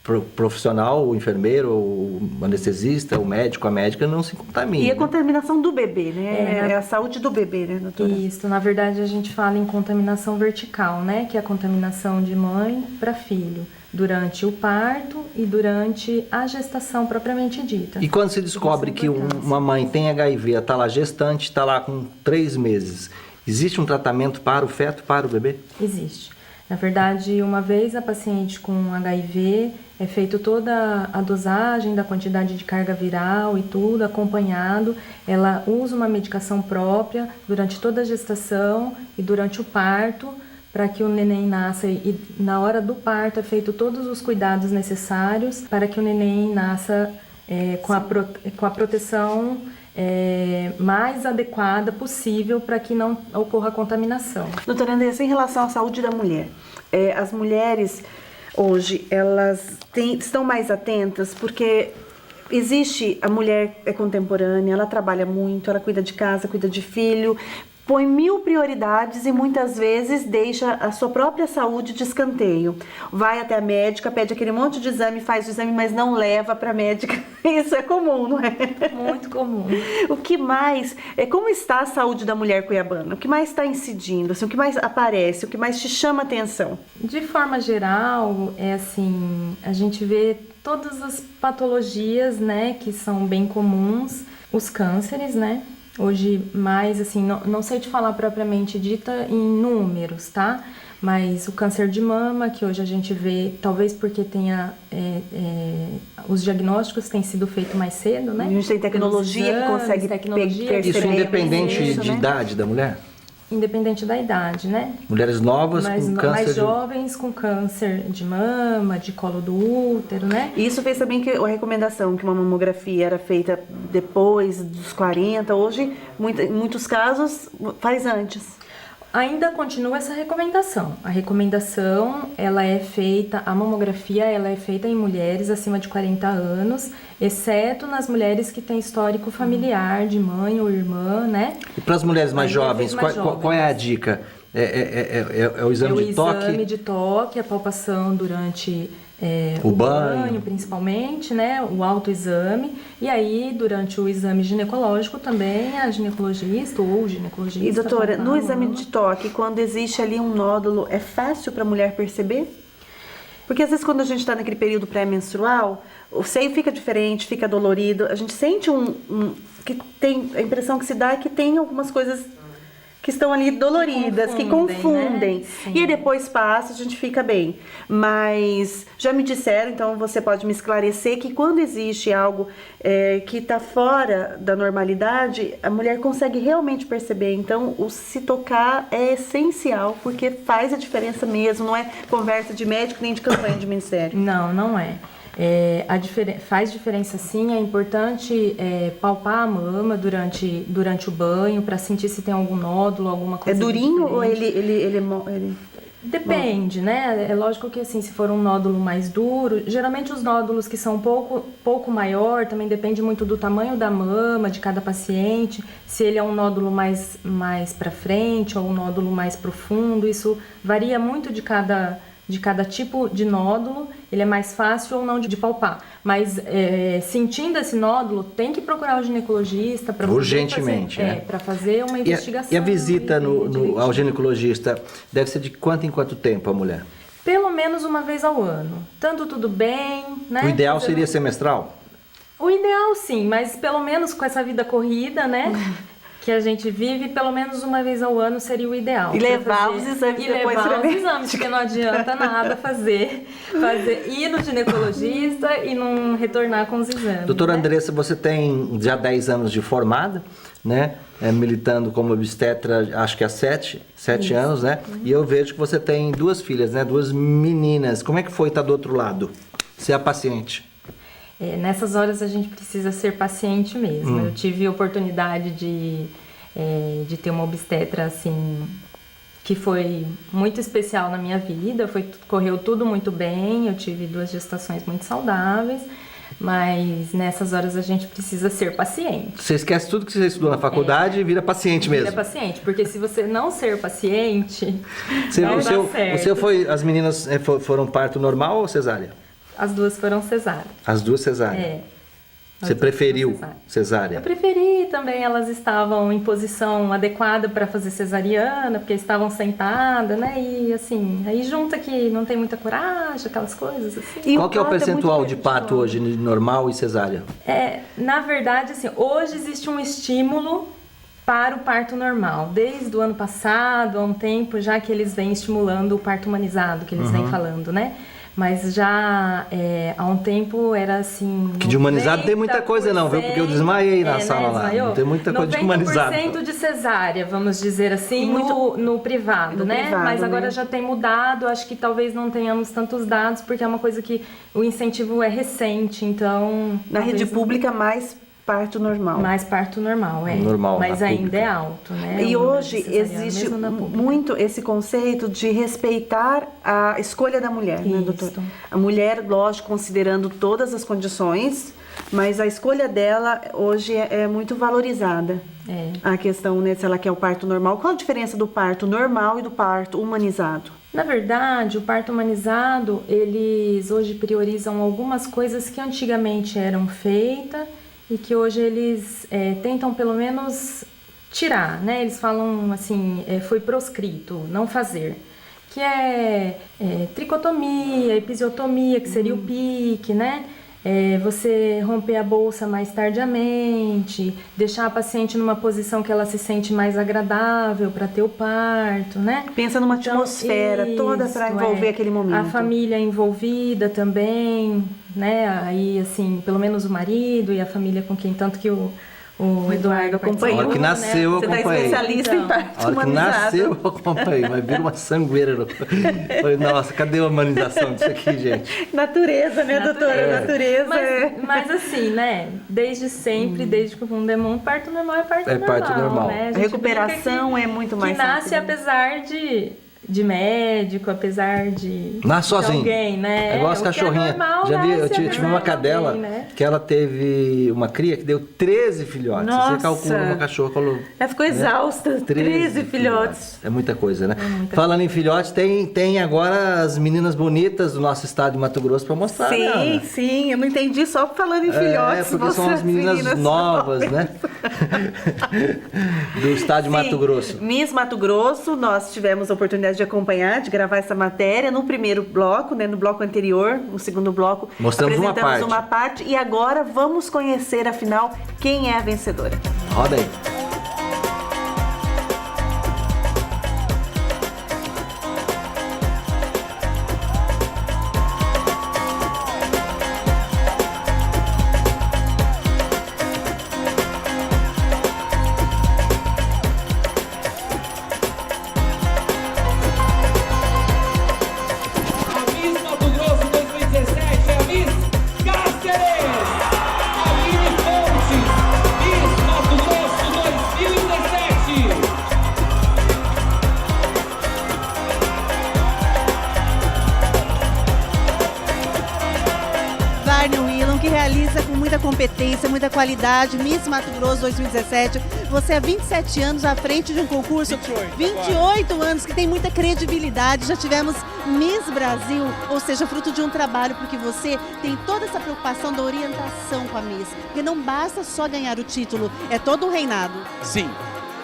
o profissional, o enfermeiro, o anestesista, o médico, a médica não se contamina. E a contaminação do bebê, né? É a saúde do bebê, né, doutora? Isso, na verdade a gente fala em contaminação vertical, né? Que é a contaminação de mãe para filho, durante o parto e durante a gestação propriamente dita. E quando se descobre que uma mãe tem HIV, está lá gestante, está lá com 3 meses, existe um tratamento para o feto, para o bebê? Existe. Na verdade, uma vez a paciente com HIV, é feito toda a dosagem da quantidade de carga viral e tudo, acompanhado. Ela usa uma medicação própria durante toda a gestação e durante o parto, para que o neném nasça. E na hora do parto é feito todos os cuidados necessários para que o neném nasça com a proteção mais adequada possível para que não ocorra contaminação. Doutora Andressa, em relação à saúde da mulher, as mulheres hoje, elas estão mais atentas porque existe, a mulher é contemporânea, ela trabalha muito, ela cuida de casa, cuida de filho, põe 1000 prioridades e muitas vezes deixa a sua própria saúde de escanteio. Vai até a médica, pede aquele monte de exame, faz o exame, mas não leva para a médica. Isso é comum, não é? Muito comum. O que mais, como está a saúde da mulher cuiabana? O que mais está incidindo? Assim, o que mais aparece? O que mais te chama a atenção? De forma geral, a gente vê todas as patologias, né, que são bem comuns, os cânceres, né? Hoje, mais assim, não sei te falar propriamente dita em números, tá? Mas o câncer de mama, que hoje a gente vê, talvez porque tenha os diagnósticos têm sido feitos mais cedo, né? A gente tem tecnologia que consegue perceber isso independente de idade da mulher? independente da idade, né? Mulheres novas com câncer mais jovens com câncer de mama, de colo do útero, né? Isso fez também que a recomendação que uma mamografia era feita depois dos 40, hoje, em muitos casos, faz antes. Ainda continua essa recomendação. A recomendação, ela é feita, a mamografia, ela é feita em mulheres acima de 40 anos, exceto nas mulheres que têm histórico familiar de mãe ou irmã, né? E para as mulheres mais jovens, qual é a dica? É o exame de toque? É o exame de toque, a palpação durante o banho, principalmente, né? O autoexame. E aí, durante o exame ginecológico também, a ginecologista ou o ginecologista... E doutora, no exame de toque, quando existe ali um nódulo, é fácil para a mulher perceber? Porque às vezes quando a gente está naquele período pré-menstrual, o seio fica diferente, fica dolorido, a gente sente que tem, a impressão que se dá é que tem algumas coisas que estão ali doloridas, que confundem. Né? E aí depois passa, a gente fica bem. Mas já me disseram, então você pode me esclarecer, que quando existe algo que está fora da normalidade, a mulher consegue realmente perceber. Então, o se tocar é essencial, porque faz a diferença mesmo, não é conversa de médico nem de campanha de ministério. Não, não é. Faz diferença sim, é importante palpar a mama durante o banho para sentir se tem algum nódulo, alguma coisa. É durinho diferente. ou ele... Depende, né? É lógico que assim, se for um nódulo mais duro, geralmente os nódulos que são um pouco maior, também depende muito do tamanho da mama de cada paciente, se ele é um nódulo mais para frente ou um nódulo mais profundo, isso varia muito de cada tipo de nódulo, ele é mais fácil ou não de palpar. Mas sentindo esse nódulo, tem que procurar o ginecologista para urgentemente, para fazer uma investigação. E a visita ao ginecologista deve ser de quanto em quanto tempo a mulher? Pelo menos uma vez ao ano. Tanto tudo bem, né? O ideal seria semestral? O ideal sim, mas pelo menos com essa vida corrida, né? Que a gente vive, pelo menos uma vez ao ano seria o ideal. E levar os exames depois levar os exames, porque não adianta nada ir no ginecologista e não retornar com os exames. Doutora né? Andressa, você tem já 10 anos de formada, né? Militando como obstetra, acho que há 7 anos, né? E eu vejo que você tem 2 filhas, né? 2 meninas. Como é que foi estar do outro lado? Ser a paciente? Nessas horas a gente precisa ser paciente mesmo. Eu tive a oportunidade de ter uma obstetra assim que foi muito especial na minha vida, correu tudo muito bem, eu tive 2 gestações muito saudáveis, mas nessas horas a gente precisa ser paciente. Você esquece tudo que você estudou na faculdade e vira paciente mesmo. Vira paciente, porque se você não ser paciente, o seu foi, as meninas foram parto normal ou cesárea? As 2 foram cesárea. As 2 cesárea? Você preferiu cesárea? Eu preferi também, elas estavam em posição adequada para fazer cesariana, porque estavam sentadas, né? E assim, aí junta que não tem muita coragem, aquelas coisas assim. Qual que é o percentual de parto hoje, normal e cesárea? Na verdade, assim, hoje existe um estímulo para o parto normal. Desde o ano passado, há um tempo já que eles vêm estimulando o parto humanizado, que eles vêm falando, né? Mas já há um tempo era assim... Que de humanizado tem muita coisa não, viu? Porque eu desmaiei na sala lá. Não tem muita coisa de humanizado. 90% de cesárea, vamos dizer assim, no privado, né? Mas agora já tem mudado. Acho que talvez não tenhamos tantos dados, porque é uma coisa que o incentivo é recente, então... Na rede pública, mais parto normal. Mais parto normal, Normal, mas ainda é alto, né? E hoje existe muito esse conceito de respeitar a escolha da mulher, né, doutora? A mulher, lógico, considerando todas as condições, mas a escolha dela hoje é muito valorizada. A questão, né, se ela quer o parto normal. Qual a diferença do parto normal e do parto humanizado? Na verdade, o parto humanizado, eles hoje priorizam algumas coisas que antigamente eram feitas e que hoje eles tentam pelo menos tirar, né? Eles falam assim, foi proscrito, não fazer, que é tricotomia, episiotomia, que seria o pique, né? Você romper a bolsa mais tardiamente, deixar a paciente numa posição que ela se sente mais agradável para ter o parto, né? Pensa numa atmosfera toda para envolver aquele momento. A família envolvida também, né? Aí, assim, pelo menos o marido e a família com quem tanto que o o Eduardo acompanhou. A hora que nasceu, eu acompanhei. Você tá especialista em parto A hora que humanizado. nasceu, eu acompanhei, mas vira uma sangueira. Falei, nossa, cadê a humanização disso aqui, gente? Natureza, né, doutora? Natureza. Mas assim, né? Desde sempre, desde que o mundo é mundo, parto normal é parto normal. Parto normal. Né? A recuperação é muito mais que nasce rápida. apesar de médico, apesar de Nasce sozinho. alguém, né? É igual as cachorrinhas. Já vi, eu tive uma cadela né? que ela teve uma cria que deu 13 filhotes. Nossa. Você calcula uma cachorra falou. Ela ficou exausta, 13 filhotes. É muita coisa, né? Falando em filhotes, tem agora as meninas bonitas do nosso estado de Mato Grosso para mostrar. Sim, né? sim, eu não entendi só falando em filhotes. Porque são as meninas novas, né? Do estado de Mato Grosso. Miss Mato Grosso, nós tivemos a oportunidade de acompanhar, de gravar essa matéria no primeiro bloco, né, no bloco anterior, no segundo bloco. Mostramos apresentamos uma parte e agora vamos conhecer, afinal, quem é a vencedora. Roda aí. Que realiza com muita competência, muita qualidade, Miss Mato Grosso 2017. Você há 27 anos à frente de um concurso, 28 anos, que tem muita credibilidade. Já tivemos Miss Brasil, ou seja, fruto de um trabalho, porque você tem toda essa preocupação da orientação com a Miss. Porque não basta só ganhar o título, é todo o reinado. Sim,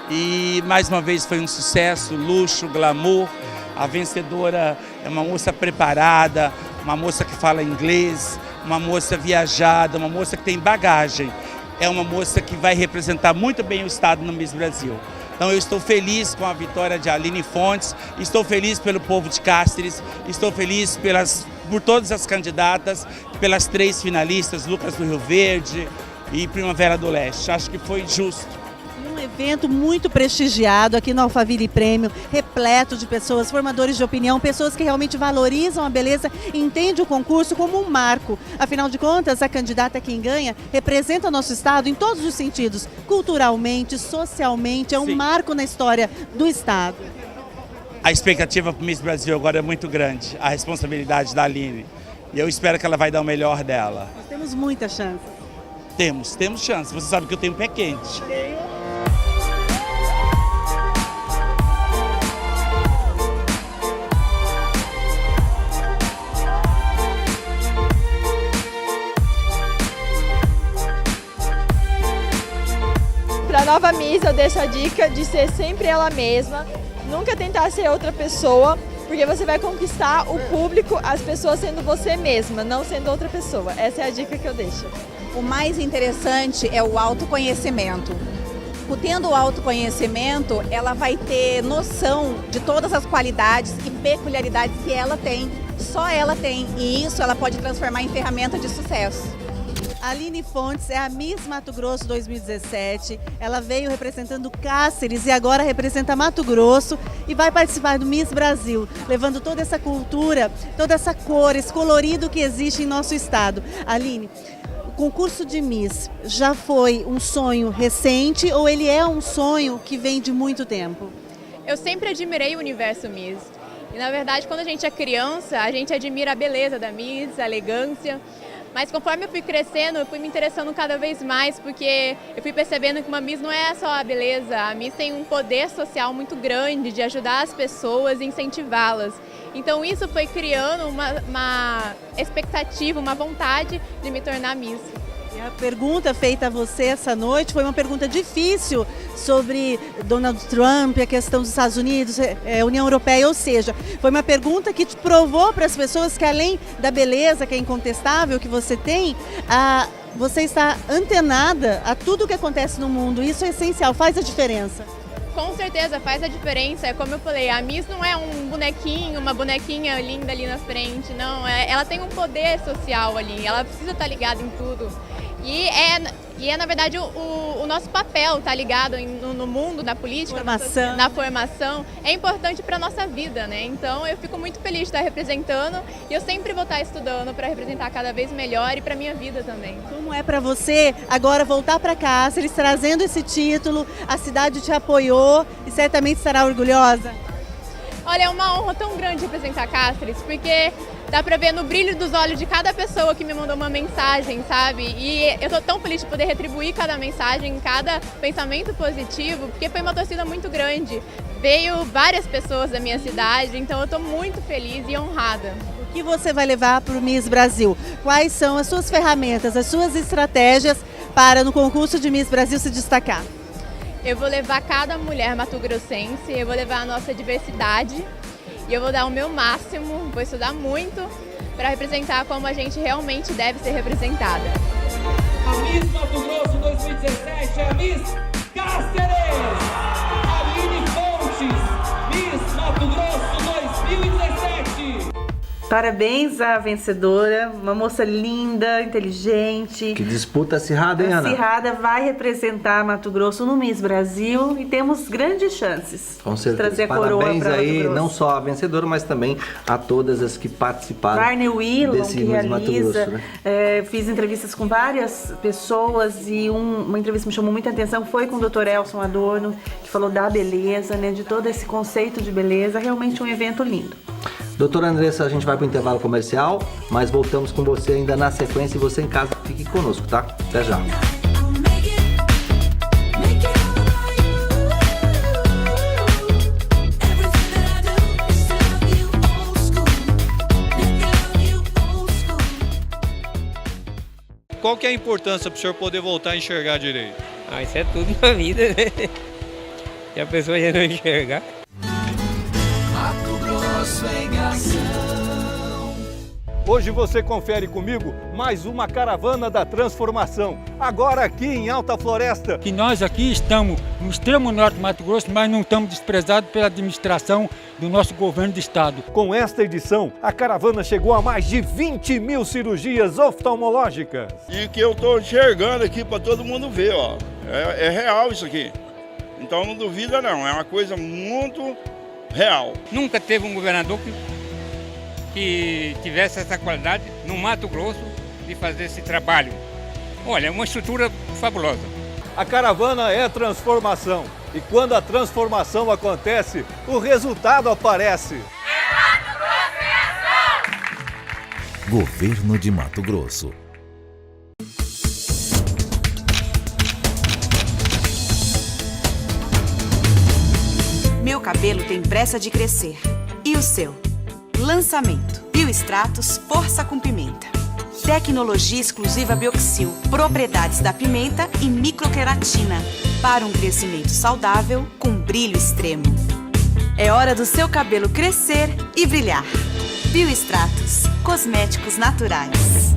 e mais uma vez foi um sucesso, luxo, glamour. A vencedora é uma moça preparada, uma moça que fala inglês, uma moça viajada, uma moça que tem bagagem. É uma moça que vai representar muito bem o estado no Miss Brasil. Então eu estou feliz com a vitória de Aline Fontes, estou feliz pelo povo de Cáceres, estou feliz por todas as candidatas, pelas 3 finalistas, Lucas do Rio Verde e Primavera do Leste. Acho que foi justo. Um evento muito prestigiado aqui no Alphaville Prêmio, repleto de pessoas, formadores de opinião, pessoas que realmente valorizam a beleza e entendem o concurso como um marco. Afinal de contas, a candidata quem ganha representa o nosso estado em todos os sentidos, culturalmente, socialmente, é um marco na história do estado. A expectativa para o Miss Brasil agora é muito grande, a responsabilidade da Aline. E eu espero que ela vai dar o melhor dela. Nós temos muita chance. Temos chance. Você sabe que eu tenho pé quente. Para a nova Miss eu deixo a dica de ser sempre ela mesma, nunca tentar ser outra pessoa, porque você vai conquistar o público, as pessoas sendo você mesma, não sendo outra pessoa. Essa é a dica que eu deixo. O mais interessante é o autoconhecimento. Tendo o autoconhecimento, ela vai ter noção de todas as qualidades e peculiaridades que ela tem, só ela tem, e isso ela pode transformar em ferramenta de sucesso. Aline Fontes é a Miss Mato Grosso 2017, ela veio representando Cáceres e agora representa Mato Grosso e vai participar do Miss Brasil, levando toda essa cultura, toda essa cor, esse colorido que existe em nosso estado. Aline, o concurso de Miss já foi um sonho recente ou ele é um sonho que vem de muito tempo? Eu sempre admirei o universo Miss. E na verdade, quando a gente é criança, a gente admira a beleza da Miss, a elegância. Mas conforme eu fui crescendo, eu fui me interessando cada vez mais, porque eu fui percebendo que uma Miss não é só a beleza, a Miss tem um poder social muito grande de ajudar as pessoas e incentivá-las. Então isso foi criando uma expectativa, uma vontade de me tornar Miss. E a pergunta feita a você essa noite foi uma pergunta difícil sobre Donald Trump, a questão dos Estados Unidos, União Europeia, ou seja, foi uma pergunta que te provou para as pessoas que além da beleza, que é incontestável, que você tem, você está antenada a tudo o que acontece no mundo. Isso é essencial, faz a diferença. Com certeza faz a diferença, é como eu falei, a Miss não é um bonequinho, uma bonequinha linda ali na frente, não, ela tem um poder social ali, ela precisa estar ligada em tudo. E E na verdade, o nosso papel tá ligado no mundo da política, na formação, é importante para a nossa vida, né? Então, eu fico muito feliz de estar representando e eu sempre vou estar estudando para representar cada vez melhor e para minha vida também. Como é para você agora voltar para Cáceres, trazendo esse título, a cidade te apoiou e certamente estará orgulhosa? Olha, é uma honra tão grande representar Cáceres, porque dá pra ver no brilho dos olhos de cada pessoa que me mandou uma mensagem, sabe? E eu tô tão feliz de poder retribuir cada mensagem, cada pensamento positivo, porque foi uma torcida muito grande. Veio várias pessoas da minha cidade, então eu tô muito feliz e honrada. O que você vai levar para o Miss Brasil? Quais são as suas ferramentas, as suas estratégias para no concurso de Miss Brasil se destacar? Eu vou levar cada mulher mato-grossense, eu vou levar a nossa diversidade e eu vou dar o meu máximo, vou estudar muito para representar como a gente realmente deve ser representada. A Miss Mato Grosso 2017 é a Miss Cáceres! Aline Fontes, Miss Mato Grosso 2017! Parabéns à vencedora, uma moça linda, inteligente. Que disputa acirrada, hein, Ana? Acirrada, vai representar Mato Grosso no Miss Brasil e temos grandes chances Com de certeza. trazer a coroa Parabéns para Mato aí, Grosso. não só a vencedora, mas também a todas as que participaram Varney Willon, desse que Miss Mato realiza, Grosso, né? fiz entrevistas com várias pessoas e uma entrevista que me chamou muita atenção foi com o Dr. Elson Adorno, que falou da beleza, né, de todo esse conceito de beleza, realmente um evento lindo. Doutora Andressa, a gente vai para o intervalo comercial, mas voltamos com você ainda na sequência e você em casa fique conosco, tá? Até já. Qual que é a importância para o senhor poder voltar a enxergar direito? Isso é tudo na vida, né? Se a pessoa já não enxergar. Mato Grosso em ação. Hoje você confere comigo mais uma caravana da transformação, agora aqui em Alta Floresta. Que nós aqui estamos no extremo norte do Mato Grosso, mas não estamos desprezados pela administração do nosso governo do estado. Com esta edição, a caravana chegou a mais de 20 mil cirurgias oftalmológicas. E que eu estou enxergando aqui para todo mundo ver, ó. É real isso aqui. Então não duvida não, é uma coisa muito real. Nunca teve um governador que tivesse essa qualidade no Mato Grosso de fazer esse trabalho. Olha, é uma estrutura fabulosa. A caravana é transformação. E quando a transformação acontece, o resultado aparece. Governo de Mato Grosso. Meu cabelo tem pressa de crescer. E o seu? Lançamento. Biostratos Força com Pimenta. Tecnologia exclusiva Bioxil. Propriedades da pimenta e microqueratina. Para um crescimento saudável com brilho extremo. É hora do seu cabelo crescer e brilhar. Biostratos. Cosméticos naturais.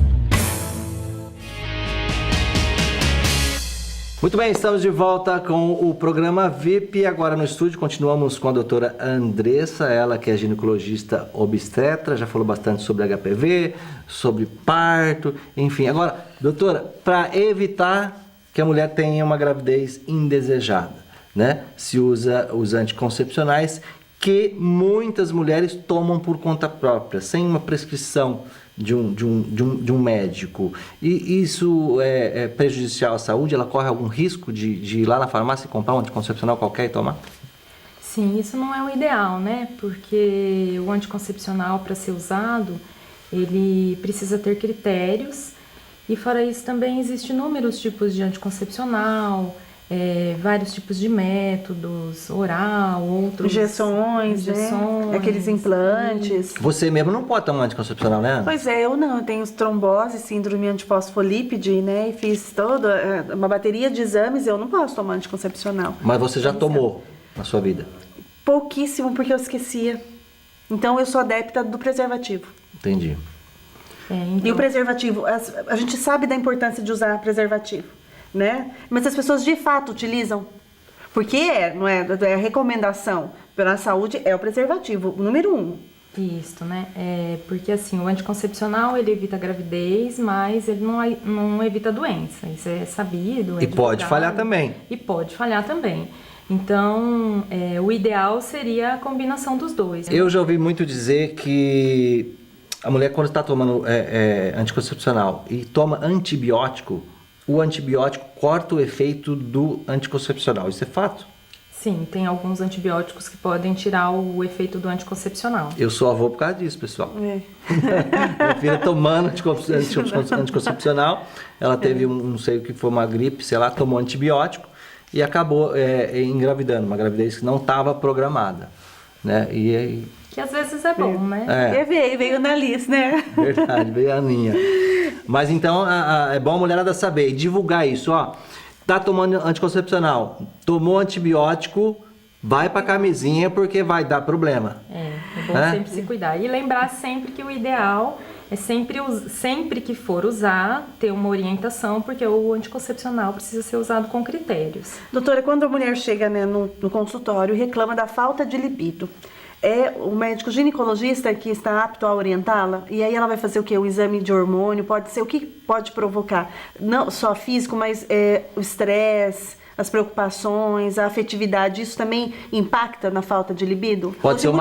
Muito bem, estamos de volta com o programa VIP. Agora no estúdio continuamos com a doutora Andressa, ela que é ginecologista obstetra, já falou bastante sobre HPV, sobre parto, enfim. Agora, doutora, para evitar que a mulher tenha uma gravidez indesejada, né? Se usa os anticoncepcionais que muitas mulheres tomam por conta própria, sem uma prescrição de um médico. E isso é prejudicial à saúde? Ela corre algum risco de ir lá na farmácia e comprar um anticoncepcional qualquer e tomar? Sim, isso não é o ideal, né? Porque o anticoncepcional, para ser usado, ele precisa ter critérios. E fora isso, também existem inúmeros tipos de anticoncepcional, vários tipos de métodos, oral, outros... Injeções, né? Aqueles implantes. Você mesmo não pode tomar anticoncepcional, né? Pois é, eu não. Eu tenho trombose, síndrome antifosfolípide, né? E fiz toda uma bateria de exames, eu não posso tomar anticoncepcional. Mas você já tomou na sua vida? Pouquíssimo, porque eu esquecia. Então eu sou adepta do preservativo. Entendi. E o preservativo, a gente sabe da importância de usar preservativo, né? Mas as pessoas de fato utilizam. Porque não é a recomendação pela saúde é o preservativo, número 1. Isso, né? Porque assim, o anticoncepcional ele evita a gravidez, mas ele não evita a doença. Isso é sabido. E pode falhar também. E pode falhar também. Então, o ideal seria a combinação dos dois. Eu já ouvi muito dizer que a mulher, quando está tomando anticoncepcional e toma antibiótico, o antibiótico corta o efeito do anticoncepcional. Isso é fato? Sim, tem alguns antibióticos que podem tirar o efeito do anticoncepcional. Eu sou avô por causa disso, pessoal. Minha filha tomando anticoncepcional, ela teve não sei o que foi, uma gripe, sei lá, tomou antibiótico e acabou engravidando, uma gravidez que não estava programada, né? Que às vezes é bom, né? Veio na lista, né? Verdade, veio a Aninha. Mas então é bom a mulherada saber e divulgar isso, ó. Tá tomando anticoncepcional, tomou antibiótico, vai pra camisinha porque vai dar problema. É bom sempre se cuidar. E lembrar sempre que o ideal é sempre que for usar, ter uma orientação, porque o anticoncepcional precisa ser usado com critérios. Doutora, quando a mulher chega, né, no consultório e reclama da falta de libido, é o médico ginecologista que está apto a orientá-la? E aí ela vai fazer o quê? O exame de hormônio? Pode ser o que pode provocar? Não só físico, mas o estresse, as preocupações, a afetividade, isso também impacta na falta de libido? Pode ser o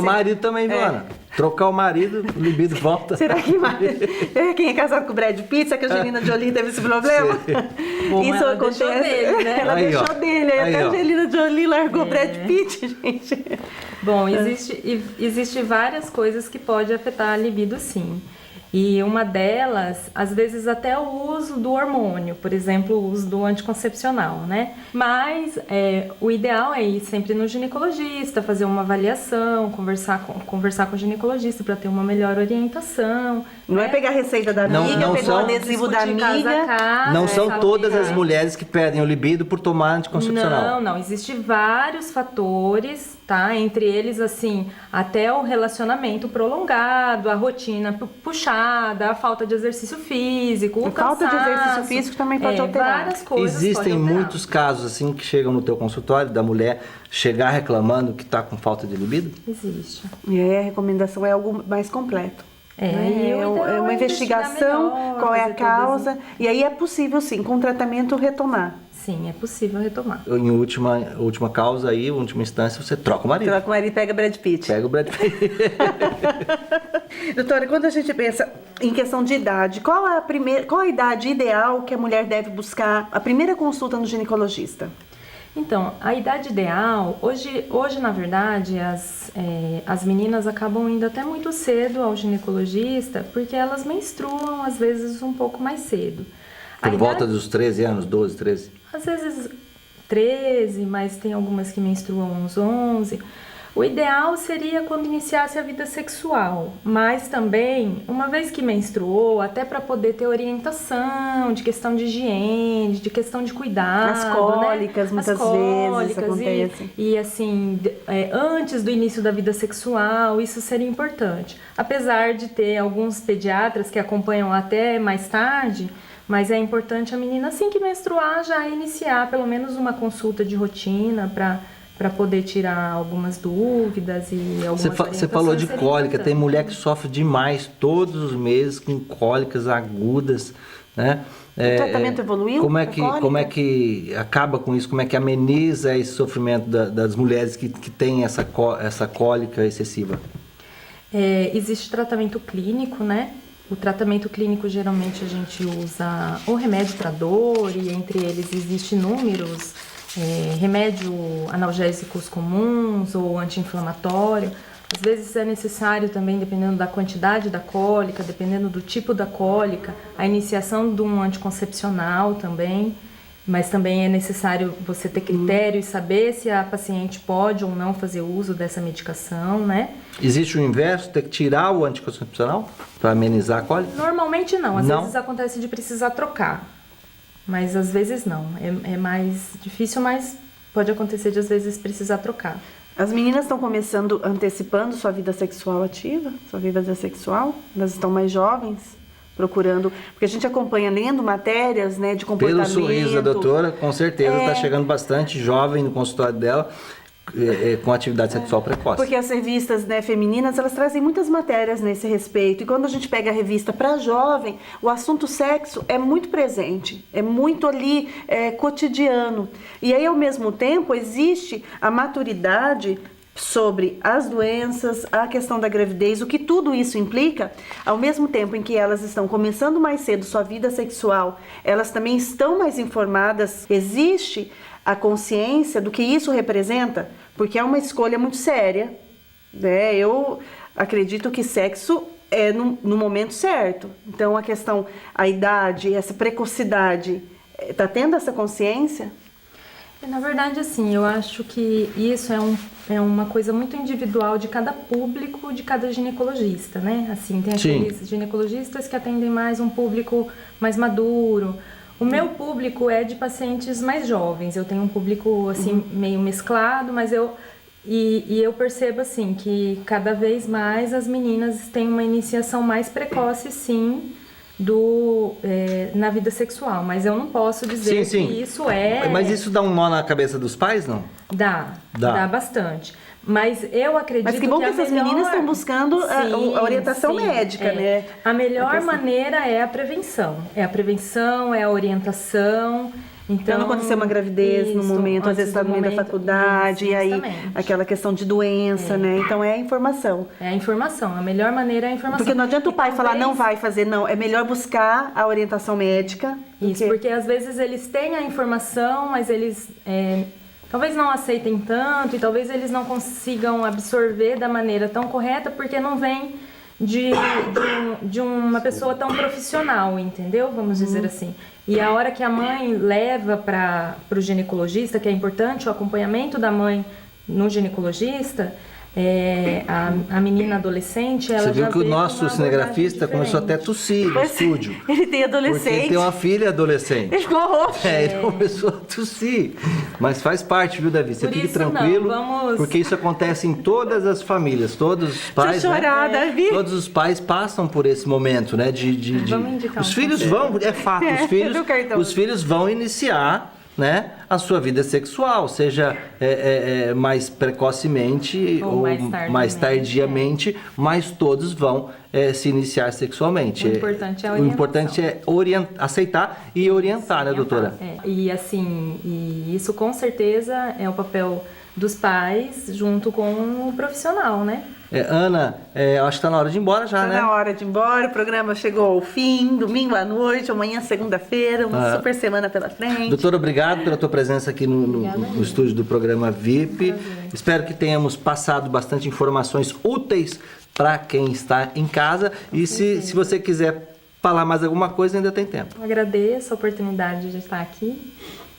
marido também, viu, Ana? Trocar o marido, o libido volta. Será que quem é casado com o Brad Pitt, será que a Angelina Jolie teve esse problema? Bom, isso ela acontece. Deixou dele, né? Ela deixou dele, aí até a Angelina Jolie largou o Brad Pitt, gente. Bom, existe várias coisas que podem afetar a libido, sim. E uma delas, às vezes até o uso do hormônio, por exemplo, o uso do anticoncepcional, né? Mas o ideal é ir sempre no ginecologista, fazer uma avaliação, conversar com o ginecologista para ter uma melhor orientação. Não é pegar a receita da amiga, pegar o adesivo da amiga. Não são todas as mulheres que perdem o libido por tomar anticoncepcional. Não. Existem vários fatores, tá? Entre eles, assim, até o relacionamento prolongado, a rotina puxada, a falta de exercício físico, o cansaço. Falta de exercício físico também pode alterar. Várias coisas. Existem muitos casos, assim, que chegam no teu consultório, da mulher chegar reclamando que está com falta de libido? Existe. E aí a recomendação é algo mais completo. É uma investigação, melhor, qual é a causa, e aí é possível sim, com tratamento retomar. Sim, é possível retomar. Em última causa aí, última instância, você troca o marido. Troca o marido e pega Brad Pitt. Pega o Brad Pitt. Doutora, quando a gente pensa em questão de idade, qual a idade ideal que a mulher deve buscar a primeira consulta no ginecologista? Então, a idade ideal, hoje na verdade, as meninas acabam indo até muito cedo ao ginecologista, porque elas menstruam, às vezes, um pouco mais cedo. Por volta dos 13 anos, 12, 13? Às vezes 13, mas tem algumas que menstruam uns 11. O ideal seria quando iniciasse a vida sexual, mas também, uma vez que menstruou, até para poder ter orientação de questão de higiene, de questão de cuidado. As cólicas, né? Muitas vezes acontecem. E assim, antes do início da vida sexual, isso seria importante. Apesar de ter alguns pediatras que acompanham até mais tarde, mas é importante a menina, assim que menstruar, já iniciar pelo menos uma consulta de rotina para poder tirar algumas dúvidas e algumas Você falou de cólica, tem mulher que sofre demais todos os meses com cólicas agudas, né? O tratamento evoluiu? Como é que acaba com isso? Como é que ameniza esse sofrimento das mulheres que têm essa cólica excessiva? Existe tratamento clínico, né? O tratamento clínico, geralmente, a gente usa o remédio para dor, e entre eles existem inúmeros remédio analgésicos comuns ou anti-inflamatório. Às vezes é necessário também, dependendo da quantidade da cólica, dependendo do tipo da cólica, a iniciação de um anticoncepcional também. Mas também é necessário você ter critério e saber se a paciente pode ou não fazer uso dessa medicação, né? Existe o inverso, ter que tirar o anticoncepcional para amenizar a cólica? Normalmente não, às vezes acontece de precisar trocar, mas às vezes não. É mais difícil, mas pode acontecer de às vezes precisar trocar. As meninas estão começando, antecipando sua vida sexual ativa, sua vida sexual? Elas estão mais jovens? Procurando, porque a gente acompanha lendo matérias, né, de comportamento. Pelo sorriso da doutora, com certeza está chegando bastante jovem no consultório dela, com atividade sexual precoce. Porque as revistas, né, femininas, elas trazem muitas matérias nesse respeito. E quando a gente pega a revista para jovem, o assunto sexo é muito presente, é muito ali cotidiano. E aí, ao mesmo tempo, existe a maturidade sobre as doenças, a questão da gravidez, o que tudo isso implica. Ao mesmo tempo em que elas estão começando mais cedo sua vida sexual, elas também estão mais informadas. Existe a consciência do que isso representa, porque é uma escolha muito séria, né? Eu acredito que sexo é no momento certo. Então, a idade, essa precocidade, está tendo essa consciência? Na verdade, assim, eu acho que isso é uma coisa muito individual de cada público, de cada ginecologista, né? Assim, tem aqueles ginecologistas que atendem mais um público mais maduro. O meu público é de pacientes mais jovens. Eu tenho um público, assim, meio mesclado, mas eu percebo, assim, que cada vez mais as meninas têm uma iniciação mais precoce, sim, na vida sexual. Mas eu não posso dizer que isso é... Mas isso dá um nó na cabeça dos pais, não? Dá bastante. Mas eu acredito que... Mas que bom que essas meninas estão buscando a orientação médica, né? A melhor maneira é a prevenção. É a orientação. Então, não acontecer uma gravidez no momento, às vezes está no meio da faculdade, e aí aquela questão de doença, né? Então é a informação. É a informação, a melhor maneira é a informação. Porque não adianta o pai falar, não vai fazer, não. É melhor buscar a orientação médica. Isso, porque às vezes eles têm a informação, mas eles talvez não aceitem tanto, e talvez eles não consigam absorver da maneira tão correta, porque não vem de uma pessoa tão profissional, entendeu? Vamos dizer assim. E a hora que a mãe leva para o ginecologista, que é importante o acompanhamento da mãe no ginecologista, a menina adolescente, ela Você viu já que o nosso cinegrafista começou até a tossir no estúdio. Ele tem adolescente. Porque ele tem uma filha adolescente. Ele ficou roxo. Ele começou a tossir. Mas faz parte, viu, Davi? Você fique tranquilo, porque isso acontece em todas as famílias. Todos os pais, Davi. Todos os pais passam por esse momento, né? Vamos indicar os filhos vão, é fato, os filhos vão iniciar, né, a sua vida sexual, seja mais precocemente ou mais tardiamente, mas todos vão se iniciar sexualmente. O importante é aceitar e orientar, né, doutora? E assim, isso com certeza é o papel dos pais junto com o profissional, né? Ana, acho que está na hora de ir embora já, né? Está na hora de ir embora, o programa chegou ao fim, domingo à noite, amanhã segunda-feira, uma super semana pela frente. Doutora, obrigado pela tua presença aqui no estúdio do programa VIP. Espero que tenhamos passado bastante informações úteis para quem está em casa. E se você quiser falar mais alguma coisa, ainda tem tempo. Eu agradeço a oportunidade de estar aqui,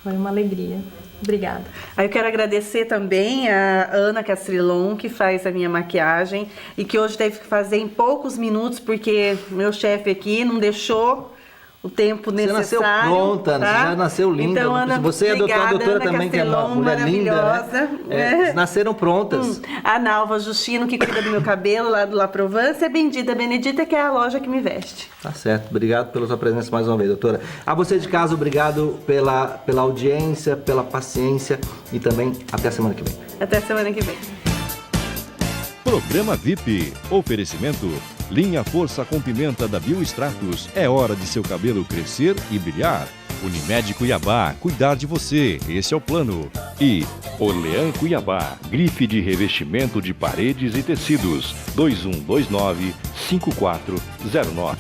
foi uma alegria. Obrigada. Aí eu quero agradecer também a Ana Castrilon, que faz a minha maquiagem e que hoje teve que fazer em poucos minutos, porque meu chefe aqui não deixou o tempo necessário. Você nasceu pronta, tá? Você já nasceu linda. Então, Ana, você é a doutora Ana também, que é uma mulher linda, né? Nasceram prontas. A Nalva Justino, que cuida do meu cabelo, lá do La Provence, e a Bendita Benedita, que é a loja que me veste. Tá certo. Obrigado pela sua presença mais uma vez, doutora. A você de casa, obrigado pela audiência, pela paciência e também até a semana que vem. Até a semana que vem. Programa VIP. Oferecimento. Linha Força com Pimenta da Biostratos. É hora de seu cabelo crescer e brilhar. Unimed Cuiabá. Cuidar de você. Esse é o plano. E Orlean Cuiabá. Grife de revestimento de paredes e tecidos. 2129-5409.